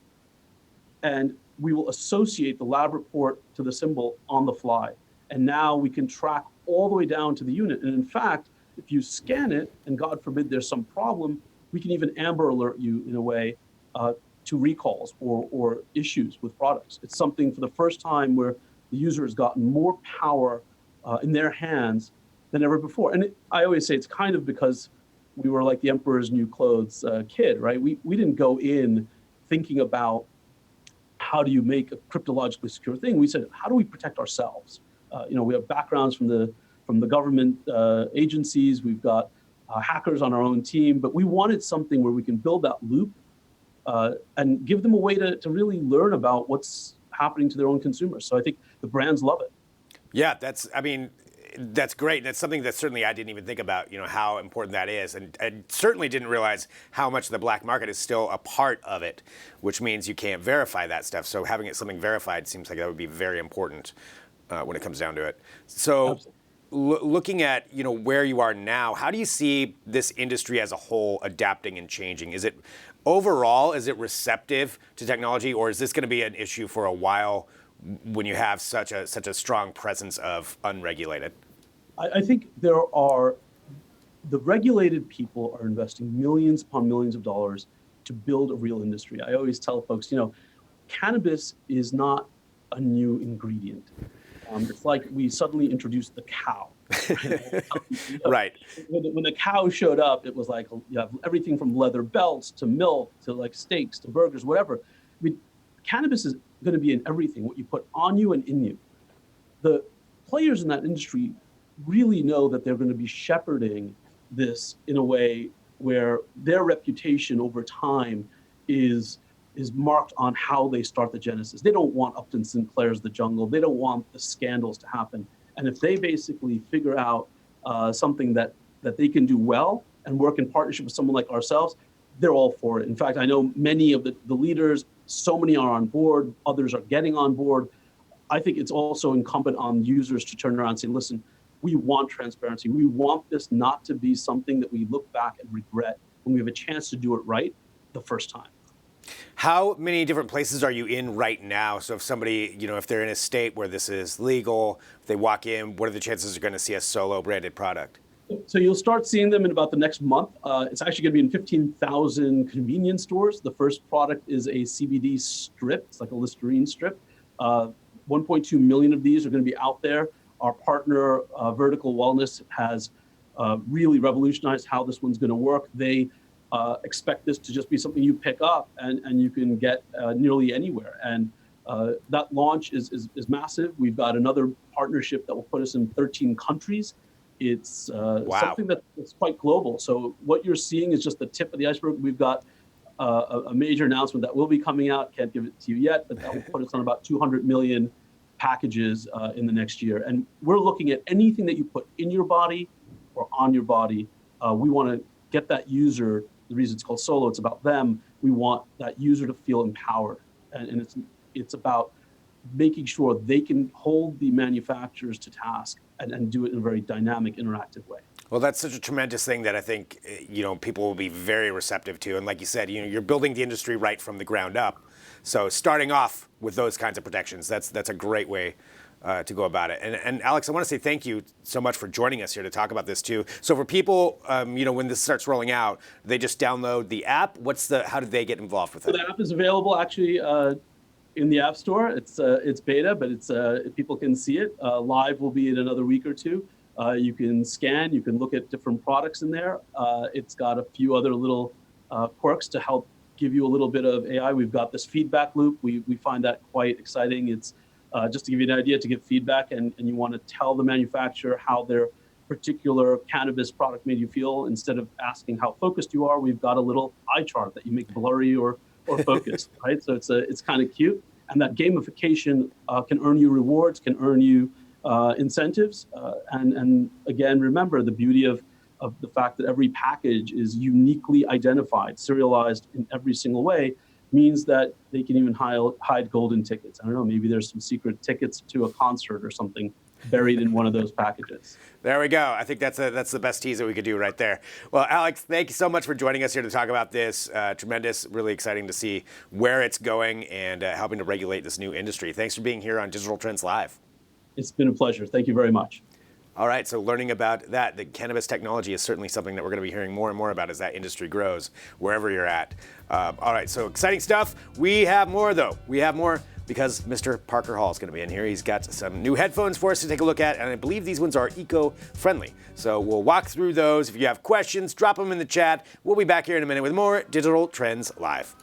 and we will associate the lab report to the symbol on the fly. And now we can track all the way down to the unit. And in fact, if you scan it, and God forbid there's some problem, we can even Amber Alert you in a way to recalls or issues with products. It's something for the first time where the user has gotten more power in their hands than ever before. And I always say it's kind of because we were like the Emperor's New Clothes kid, right? We didn't go in thinking about how do you make a cryptologically secure thing. We said, how do we protect ourselves? We have backgrounds from the government agencies. We've got hackers on our own team, but we wanted something where we can build that loop and give them a way to really learn about what's happening to their own consumers. So I think the brands love it. Yeah, that's great. And it's something that certainly I didn't even think about, how important that is. And certainly didn't realize how much the black market is still a part of it, which means you can't verify that stuff. So having something verified seems like that would be very important when it comes down to it. So looking at, where you are now, how do you see this industry as a whole adapting and changing? Is it receptive to technology, or is this going to be an issue for a while when you have such a strong presence of unregulated? I think the regulated people are investing millions upon millions of dollars to build a real industry. I always tell folks, cannabis is not a new ingredient. It's like we suddenly introduced the cow. Right. When the cow showed up, it was like you have everything from leather belts to milk to like steaks to burgers, whatever. I mean, cannabis is going to be in everything, what you put on you and in you. The players in that industry really know that they're going to be shepherding this in a way where their reputation over time is marked on how they start the genesis. They don't want Upton Sinclair's The Jungle. They don't want the scandals to happen. And if they basically figure out something that they can do well and work in partnership with someone like ourselves, they're all for it. In fact, I know many of the leaders, so many are on board, others are getting on board. I think it's also incumbent on users to turn around and say, listen, we want transparency. We want this not to be something that we look back and regret when we have a chance to do it right the first time. How many different places are you in right now? So if somebody, if they're in a state where this is legal, if they walk in, what are the chances they're going to see a Solo branded product? So you'll start seeing them in about the next month. It's actually going to be in 15,000 convenience stores. The first product is a CBD strip. It's like a Listerine strip. 1.2 million of these are going to be out there. Our partner, Vertical Wellness, has really revolutionized how this one's going to work. They expect this to just be something you pick up and you can get nearly anywhere. And that launch is massive. We've got another partnership that will put us in 13 countries. It's something that's quite global. So what you're seeing is just the tip of the iceberg. We've got a major announcement that will be coming out. Can't give it to you yet, but that will put us on about 200 million packages in the next year. And we're looking at anything that you put in your body or on your body. We want to get that user, the reason it's called Solo, it's about them. We want that user to feel empowered. And it's about making sure they can hold the manufacturers to task and do it in a very dynamic, interactive way. Well, that's such a tremendous thing that I think, people will be very receptive to. And like you said, you're building the industry right from the ground up. So starting off with those kinds of protections, that's a great way to go about it. And Alex, I want to say thank you so much for joining us here to talk about this too. So for people, when this starts rolling out, they just download the app. How do they get involved with it? So the app is available actually in the App Store. It's beta, but people can see it. Live will be in another week or two. You can scan, you can look at different products in there. It's got a few other little quirks to help give you a little bit of AI. We've got this feedback loop. We find that quite exciting. It's just to give you an idea, to give feedback, and you want to tell the manufacturer how their particular cannabis product made you feel. Instead of asking how focused you are, we've got a little eye chart that you make blurry or focused, right? So it's kind of cute. And that gamification can earn you rewards, can earn you incentives. And again, remember the beauty of the fact that every package is uniquely identified, serialized in every single way, means that they can even hide golden tickets. I don't know, maybe there's some secret tickets to a concert or something buried in one of those packages. There we go. I think that's the best tease that we could do right there. Well, Alex, thank you so much for joining us here to talk about this. Tremendous, really exciting to see where it's going and helping to regulate this new industry. Thanks for being here on Digital Trends Live. It's been a pleasure. Thank you very much. All right, so learning about that, the cannabis technology is certainly something that we're going to be hearing more and more about as that industry grows, wherever you're at. All right, so exciting stuff. We have more, though. We have more because Mr. Parker Hall is going to be in here. He's got some new headphones for us to take a look at, and I believe these ones are eco-friendly. So we'll walk through those. If you have questions, drop them in the chat. We'll be back here in a minute with more Digital Trends Live.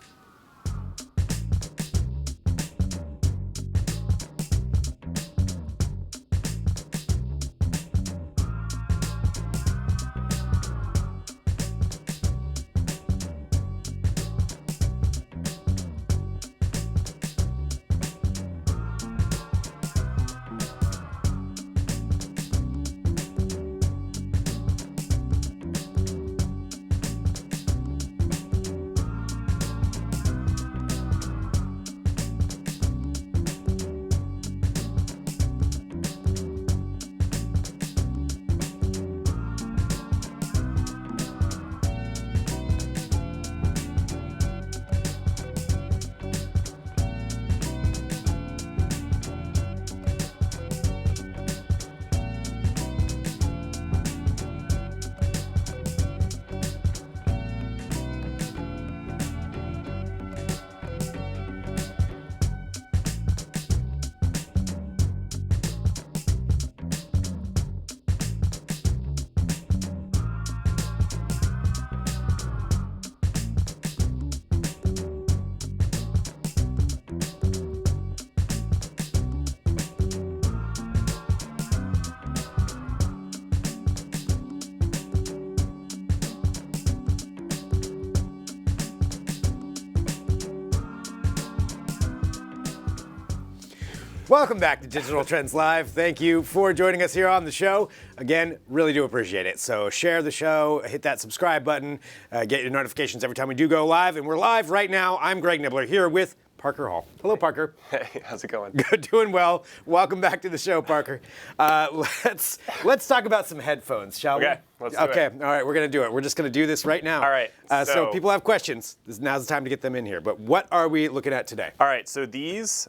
Welcome back to Digital Trends Live. Thank you for joining us here on the show. Again, really do appreciate it. So share the show, hit that subscribe button, get your notifications every time we do go live. And we're live right now. I'm Greg Nibbler here with Parker Hall. Hello, Parker. Hey, how's it going? Good, doing well. Welcome back to the show, Parker. Let's talk about some headphones, shall we? Okay, let's do it. Okay, all right, we're gonna do it. We're just gonna do this right now. All right, So so people have questions. Now's the time to get them in here. But what are we looking at today? All right, so these,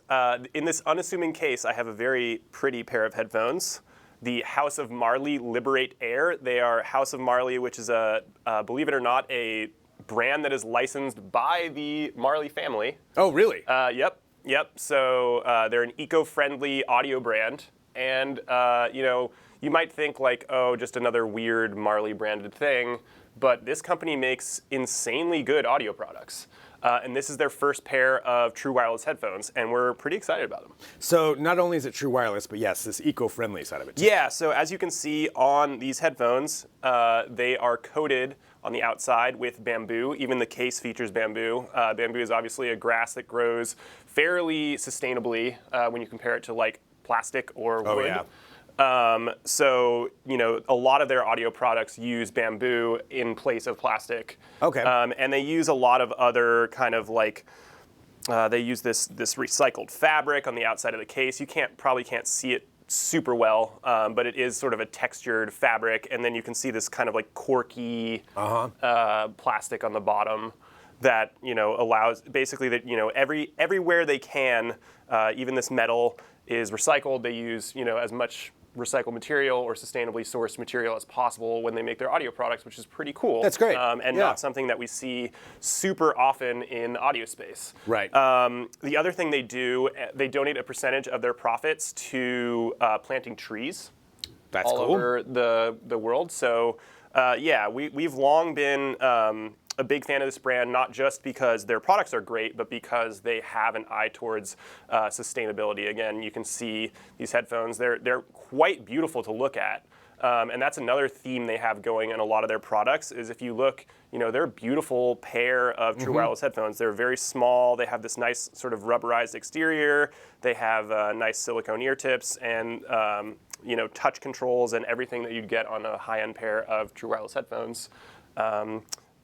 in this unassuming case, I have a very pretty pair of headphones. The House of Marley Liberate Air. They are House of Marley, which is believe it or not, a brand that is licensed by the Marley family. Oh, really? Yep. So they're an eco-friendly audio brand, and you might think like, oh, just another weird Marley branded thing, but this company makes insanely good audio products. And this is their first pair of true wireless headphones, and we're pretty excited about them. So not only is it true wireless, but yes, this eco-friendly side of it too. Yeah, so as you can see on these headphones, they are coated on the outside with bamboo. Even the case features bamboo. Bamboo is obviously a grass that grows fairly sustainably when you compare it to like plastic or wood. Oh, yeah. So, a lot of their audio products use bamboo in place of plastic. Okay. And they use a lot of other kind of like, they use this recycled fabric on the outside of the case. You probably can't see it super well, but it is sort of a textured fabric, and then you can see this kind of like corky plastic on the bottom that allows basically that everywhere they can, even this metal is recycled. They use as much recycled material or sustainably sourced material as possible when they make their audio products, which is pretty cool. That's great. And not something that we see super often in audio space. Right. The other thing they do, they donate a percentage of their profits to planting trees. That's all cool. over the world. So we've long been a big fan of this brand, not just because their products are great, but because they have an eye towards sustainability. Again, you can see these headphones. They're quite beautiful to look at. And that's another theme they have going in a lot of their products is if you look, they're a beautiful pair of true wireless headphones. They're very small. They have this nice sort of rubberized exterior. They have nice silicone ear tips and touch controls and everything that you'd get on a high-end pair of true wireless headphones.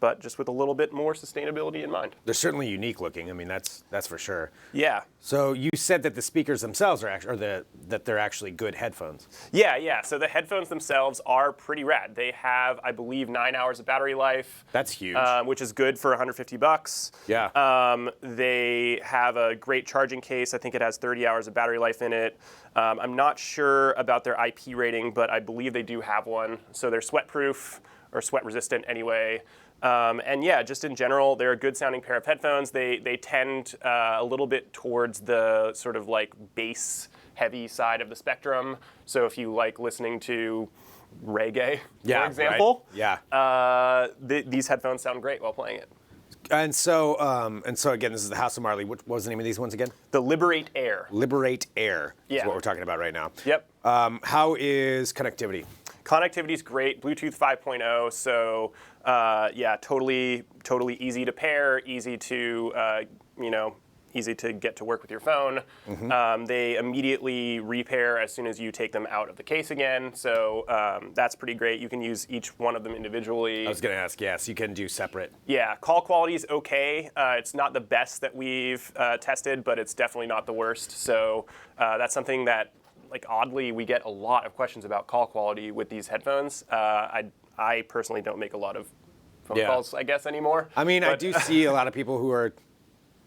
But just with a little bit more sustainability in mind. They're certainly unique looking. I mean, that's for sure. Yeah. So you said that the speakers themselves are that they're actually good headphones. Yeah. So the headphones themselves are pretty rad. They have, I believe, 9 hours of battery life. That's huge. Which is good for $150. Yeah. They have a great charging case. I think it has 30 hours of battery life in it. I'm not sure about their IP rating, but I believe they do have one. So they're sweat-proof or sweat-resistant anyway. Just in general, they're a good sounding pair of headphones. They tend a little bit towards the sort of like bass heavy side of the spectrum. So if you like listening to reggae, for example, these headphones sound great while playing it. And so again, this is the House of Marley. What was the name of these ones again? The Liberate Air. Liberate Air is Yeah. what we're talking about right now. Yep. How is connectivity? Connectivity is great. Bluetooth 5.0. So totally easy to pair, easy to easy to get to work with your phone. They immediately repair as soon as you take them out of the case again. So that's pretty great. You can use each one of them individually. I was going to ask, yes, you can do separate. Yeah, call quality is okay. It's not the best that we've tested, but it's definitely not the worst. So that's something that, like, oddly, we get a lot of questions about call quality with these headphones. I personally don't make a lot of phone calls, I guess, anymore. I mean, I do see a lot of people who are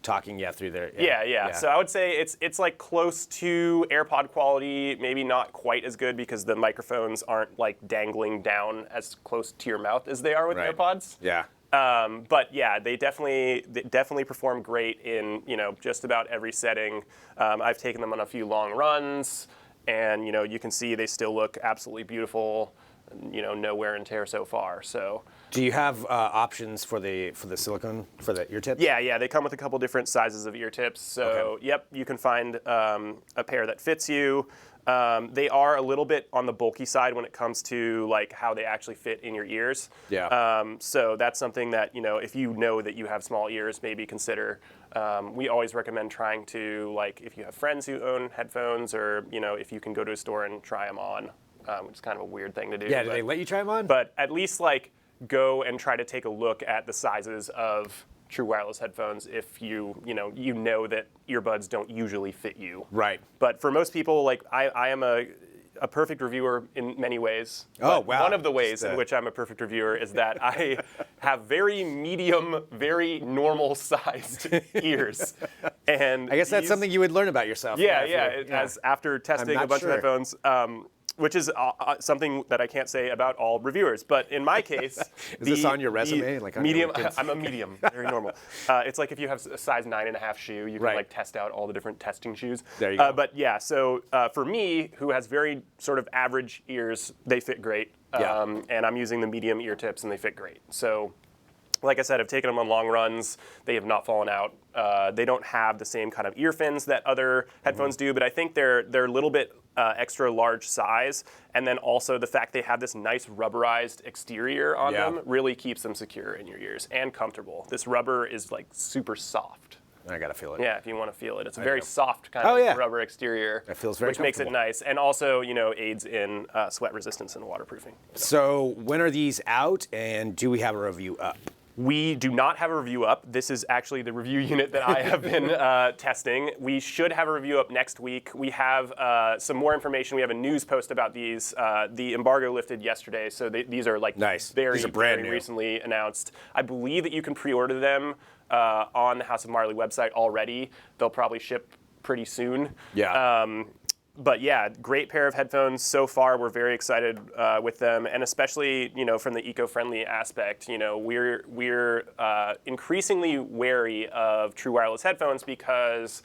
talking through there. Yeah. So I would say it's like close to AirPod quality, maybe not quite as good because the microphones aren't like dangling down as close to your mouth as they are with AirPods. Yeah. But yeah, they definitely perform great in just about every setting. I've taken them on a few long runs, and you can see they still look absolutely beautiful. no wear and tear so far. So. Do you have options for the silicone for the ear tips? Yeah, they come with a couple different sizes of ear tips. So, Yep, you can find a pair that fits you. They are a little bit on the bulky side when it comes to like how they actually fit in your ears. Yeah. So that's something that if you know that you have small ears, maybe consider. We always recommend trying to, like, if you have friends who own headphones, or if you can go to a store and try them on, which is kind of a weird thing to do. Yeah. Do they let you try them on? But at least like go and try to take a look at the sizes of true wireless headphones if you know that earbuds don't usually fit you. Right. But for most people, like I am a perfect reviewer in many ways. Oh, But wow. One of the ways in which I'm a perfect reviewer is that I have very medium, very normal sized ears. And I guess that's something you would learn about yourself. Yeah. As after testing not a bunch sure. of headphones, which is something that I can't say about all reviewers. But in my case, Is this on your resume? Like on your medium. LinkedIn? I'm a medium, very normal. It's like if you have a size 9.5 shoe, you can Right. like test out all the different testing shoes. There you go. But yeah, so for me, who has very sort of average ears, they fit great. Yeah. And I'm using the medium ear tips, and they fit great. So. Like I said, I've taken them on long runs. They have not fallen out. They don't have the same kind of ear fins that other headphones do, but I think they're a little bit extra large size. And then also the fact they have this nice rubberized exterior on them really keeps them secure in your ears and comfortable. This rubber is like super soft. I gotta feel it. Yeah, if you want to feel it. It's a very soft kind of rubber exterior, That feels very which makes it comfortable. nice. And also, aids in sweat resistance and waterproofing. So when are these out, and do we have a review up? We do not have a review up. This is actually the review unit that I have been testing. We should have a review up next week. We have some more information. We have a news post about these. The embargo lifted yesterday, so these are like Nice. very, These are brand very new. recently announced. I believe that you can pre-order them on the House of Marley website already. They'll probably ship pretty soon. Yeah. But yeah, great pair of headphones so far. We're very excited with them, and especially from the eco-friendly aspect. We're increasingly wary of true wireless headphones because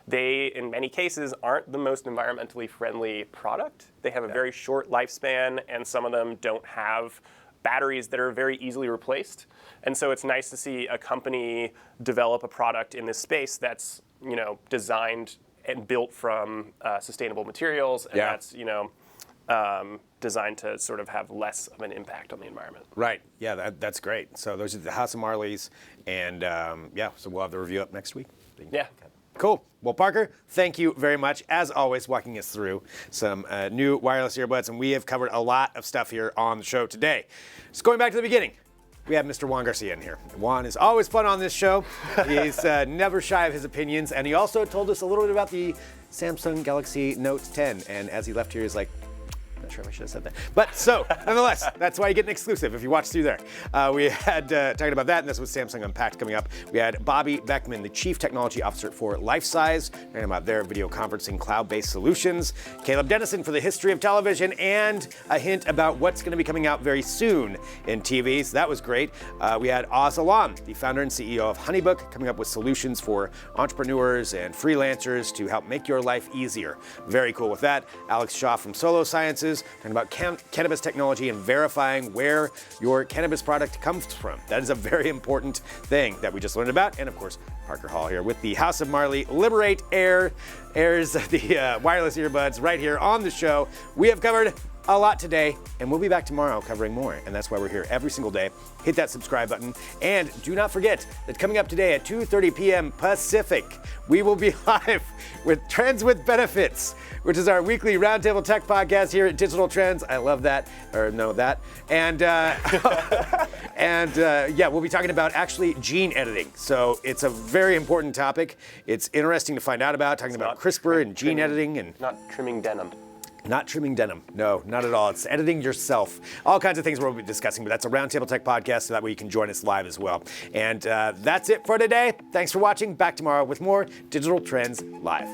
they, in many cases, aren't the most environmentally friendly product. They have a very short lifespan, and some of them don't have batteries that are very easily replaced. And so it's nice to see a company develop a product in this space that's designed and built from sustainable materials, and that's designed to sort of have less of an impact on the environment. Right. Yeah, that's great. So those are the House of Marleys, and so we'll have the review up next week. Yeah. Cool. Well, Parker, thank you very much, as always, walking us through some new wireless earbuds, and we have covered a lot of stuff here on the show today. Just going back to the beginning, we have Mr. Juan Garcia in here. Juan is always fun on this show. He's never shy of his opinions, and he also told us a little bit about the Samsung Galaxy Note 10, and as he left here, he's like, not sure if I should have said that. But so, nonetheless, that's why you get an exclusive if you watch through there. We had, talking about that, and this was Samsung Unpacked coming up. We had Bobby Beckman, the Chief Technology Officer for Lifesize, talking about their video conferencing cloud-based solutions. Caleb Dennison for the history of television, and a hint about what's going to be coming out very soon in TV. So that was great. We had Oz Alam, the founder and CEO of HoneyBook, coming up with solutions for entrepreneurs and freelancers to help make your life easier. Very cool with that. Alex Shaw from Solo Sciences, talking about cannabis technology and verifying where your cannabis product comes from. That is a very important thing that we just learned about. And of course, Parker Hall here with the House of Marley Liberate Airs, the wireless earbuds right here on the show. We have covered a lot today, and we'll be back tomorrow covering more. And that's why we're here every single day. Hit that subscribe button. And do not forget that coming up today at 2:30 p.m. Pacific, we will be live with Trends with Benefits, which is our weekly Roundtable Tech podcast here at Digital Trends. I love that, or no, that. And, we'll be talking about actually gene editing. So it's a very important topic. It's interesting to find out about, talking about CRISPR and gene editing. And Not trimming denim. not trimming denim. No, not at all. It's editing yourself. All kinds of things we'll be discussing, but that's a Roundtable Tech podcast, so that way you can join us live as well. And that's it for today. Thanks for watching. Back tomorrow with more Digital Trends Live.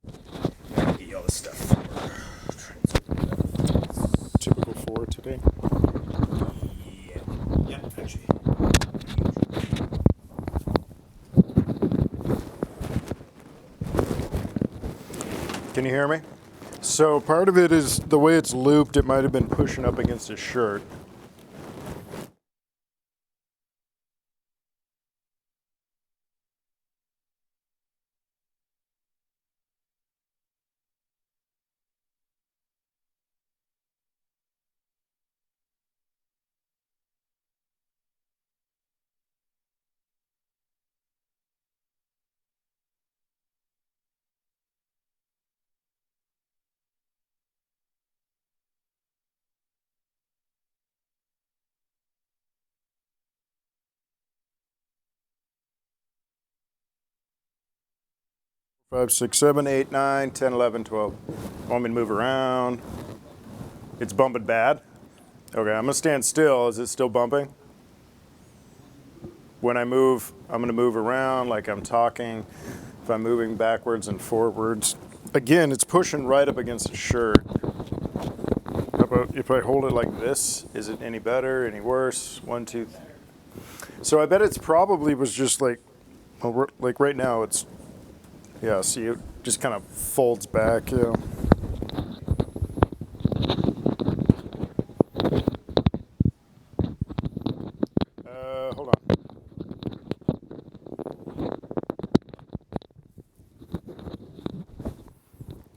Get you all this stuff. Typical for today. Yeah, actually. Can you hear me? So part of it is the way it's looped, it might have been pushing up against his shirt. Five, six, 7, 8, 9, 10, 11, 12. Want me to move around? It's bumping bad. Okay, I'm gonna stand still. Is it still bumping? When I move, I'm gonna move around like I'm talking. If I'm moving backwards and forwards. Again, it's pushing right up against the shirt. How about if I hold it like this? Is it any better, any worse? 1, 2, 3. So I bet it's probably was just like, well, like right now it's, yeah, see it just kind of folds back, yeah. Hold on.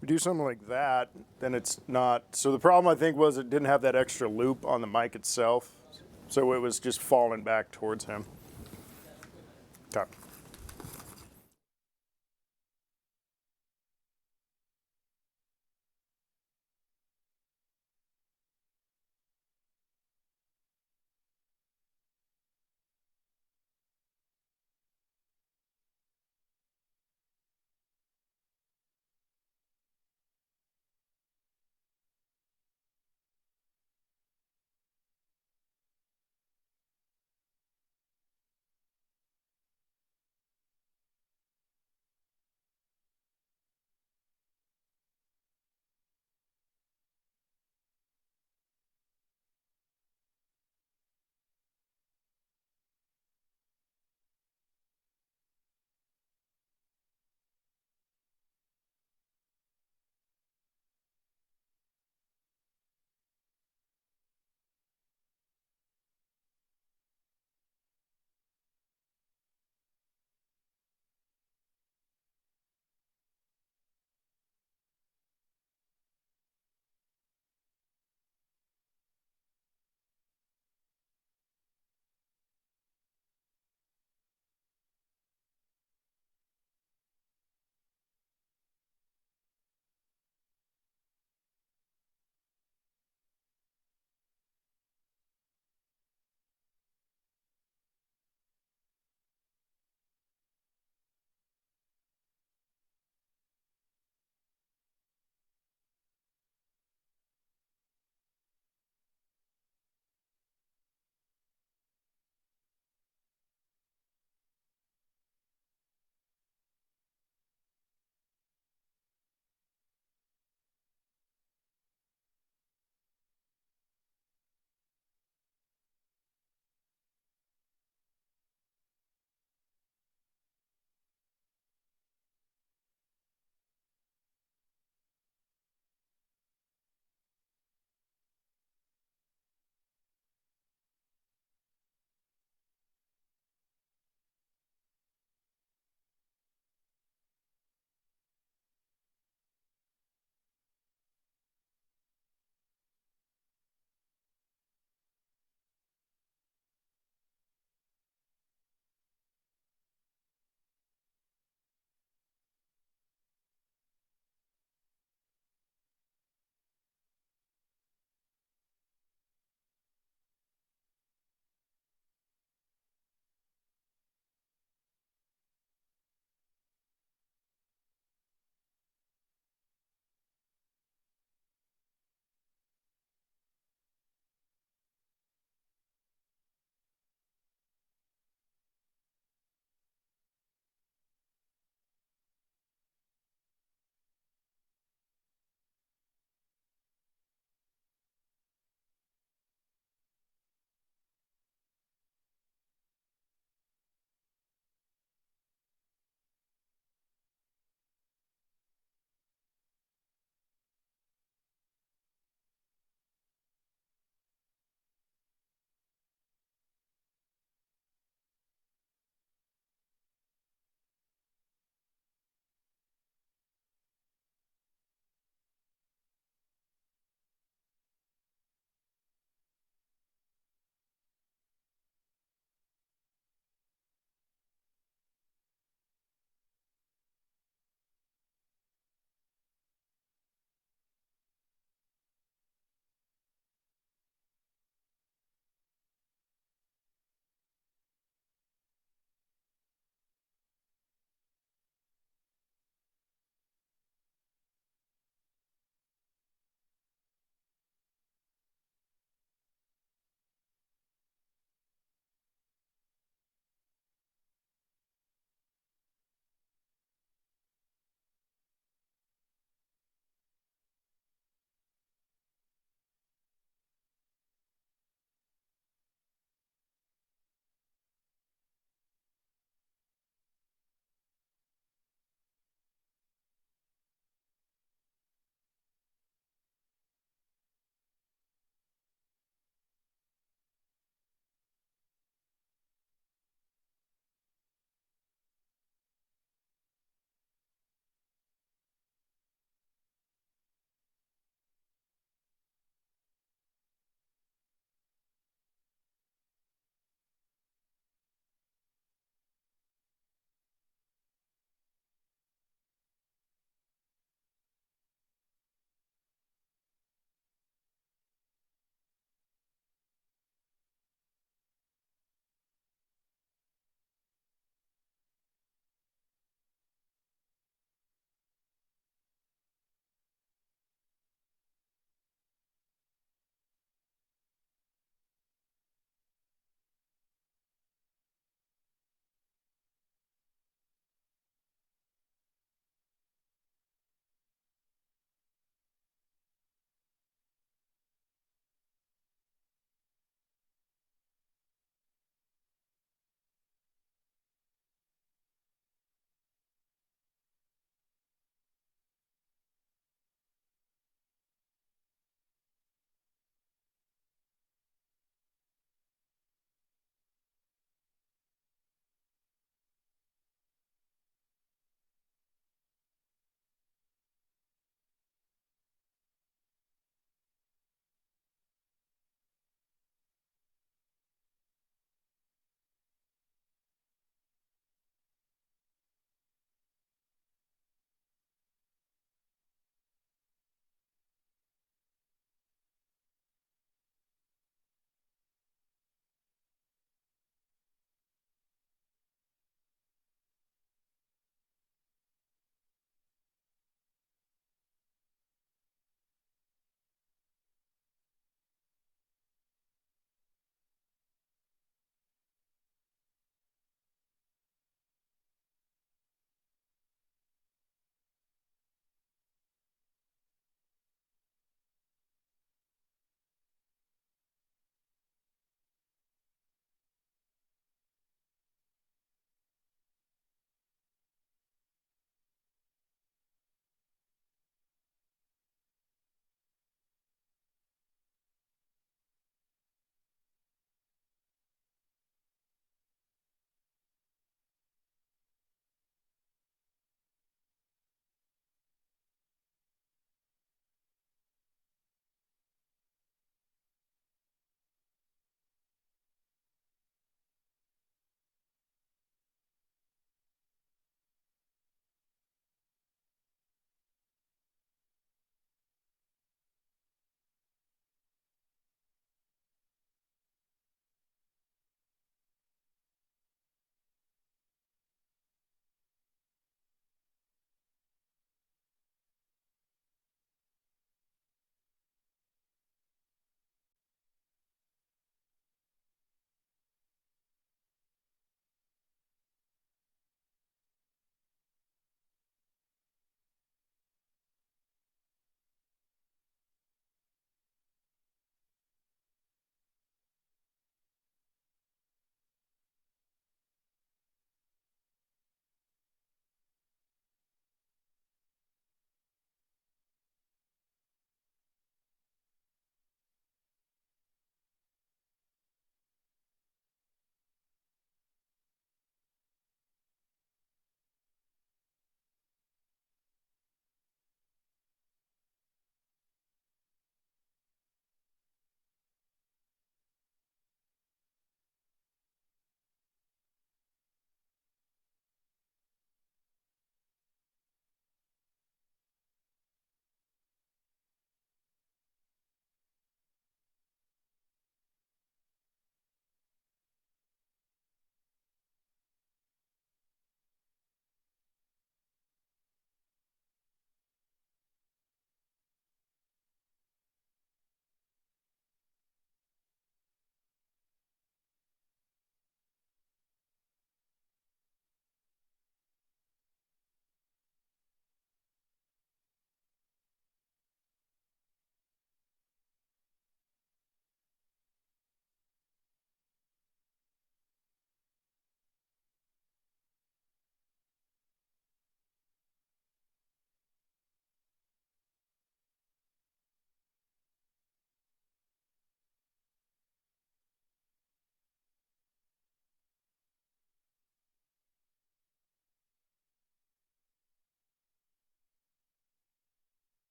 We do something like that, then it's not. So the problem I think was it didn't have that extra loop on the mic itself. So it was just falling back towards him. Okay.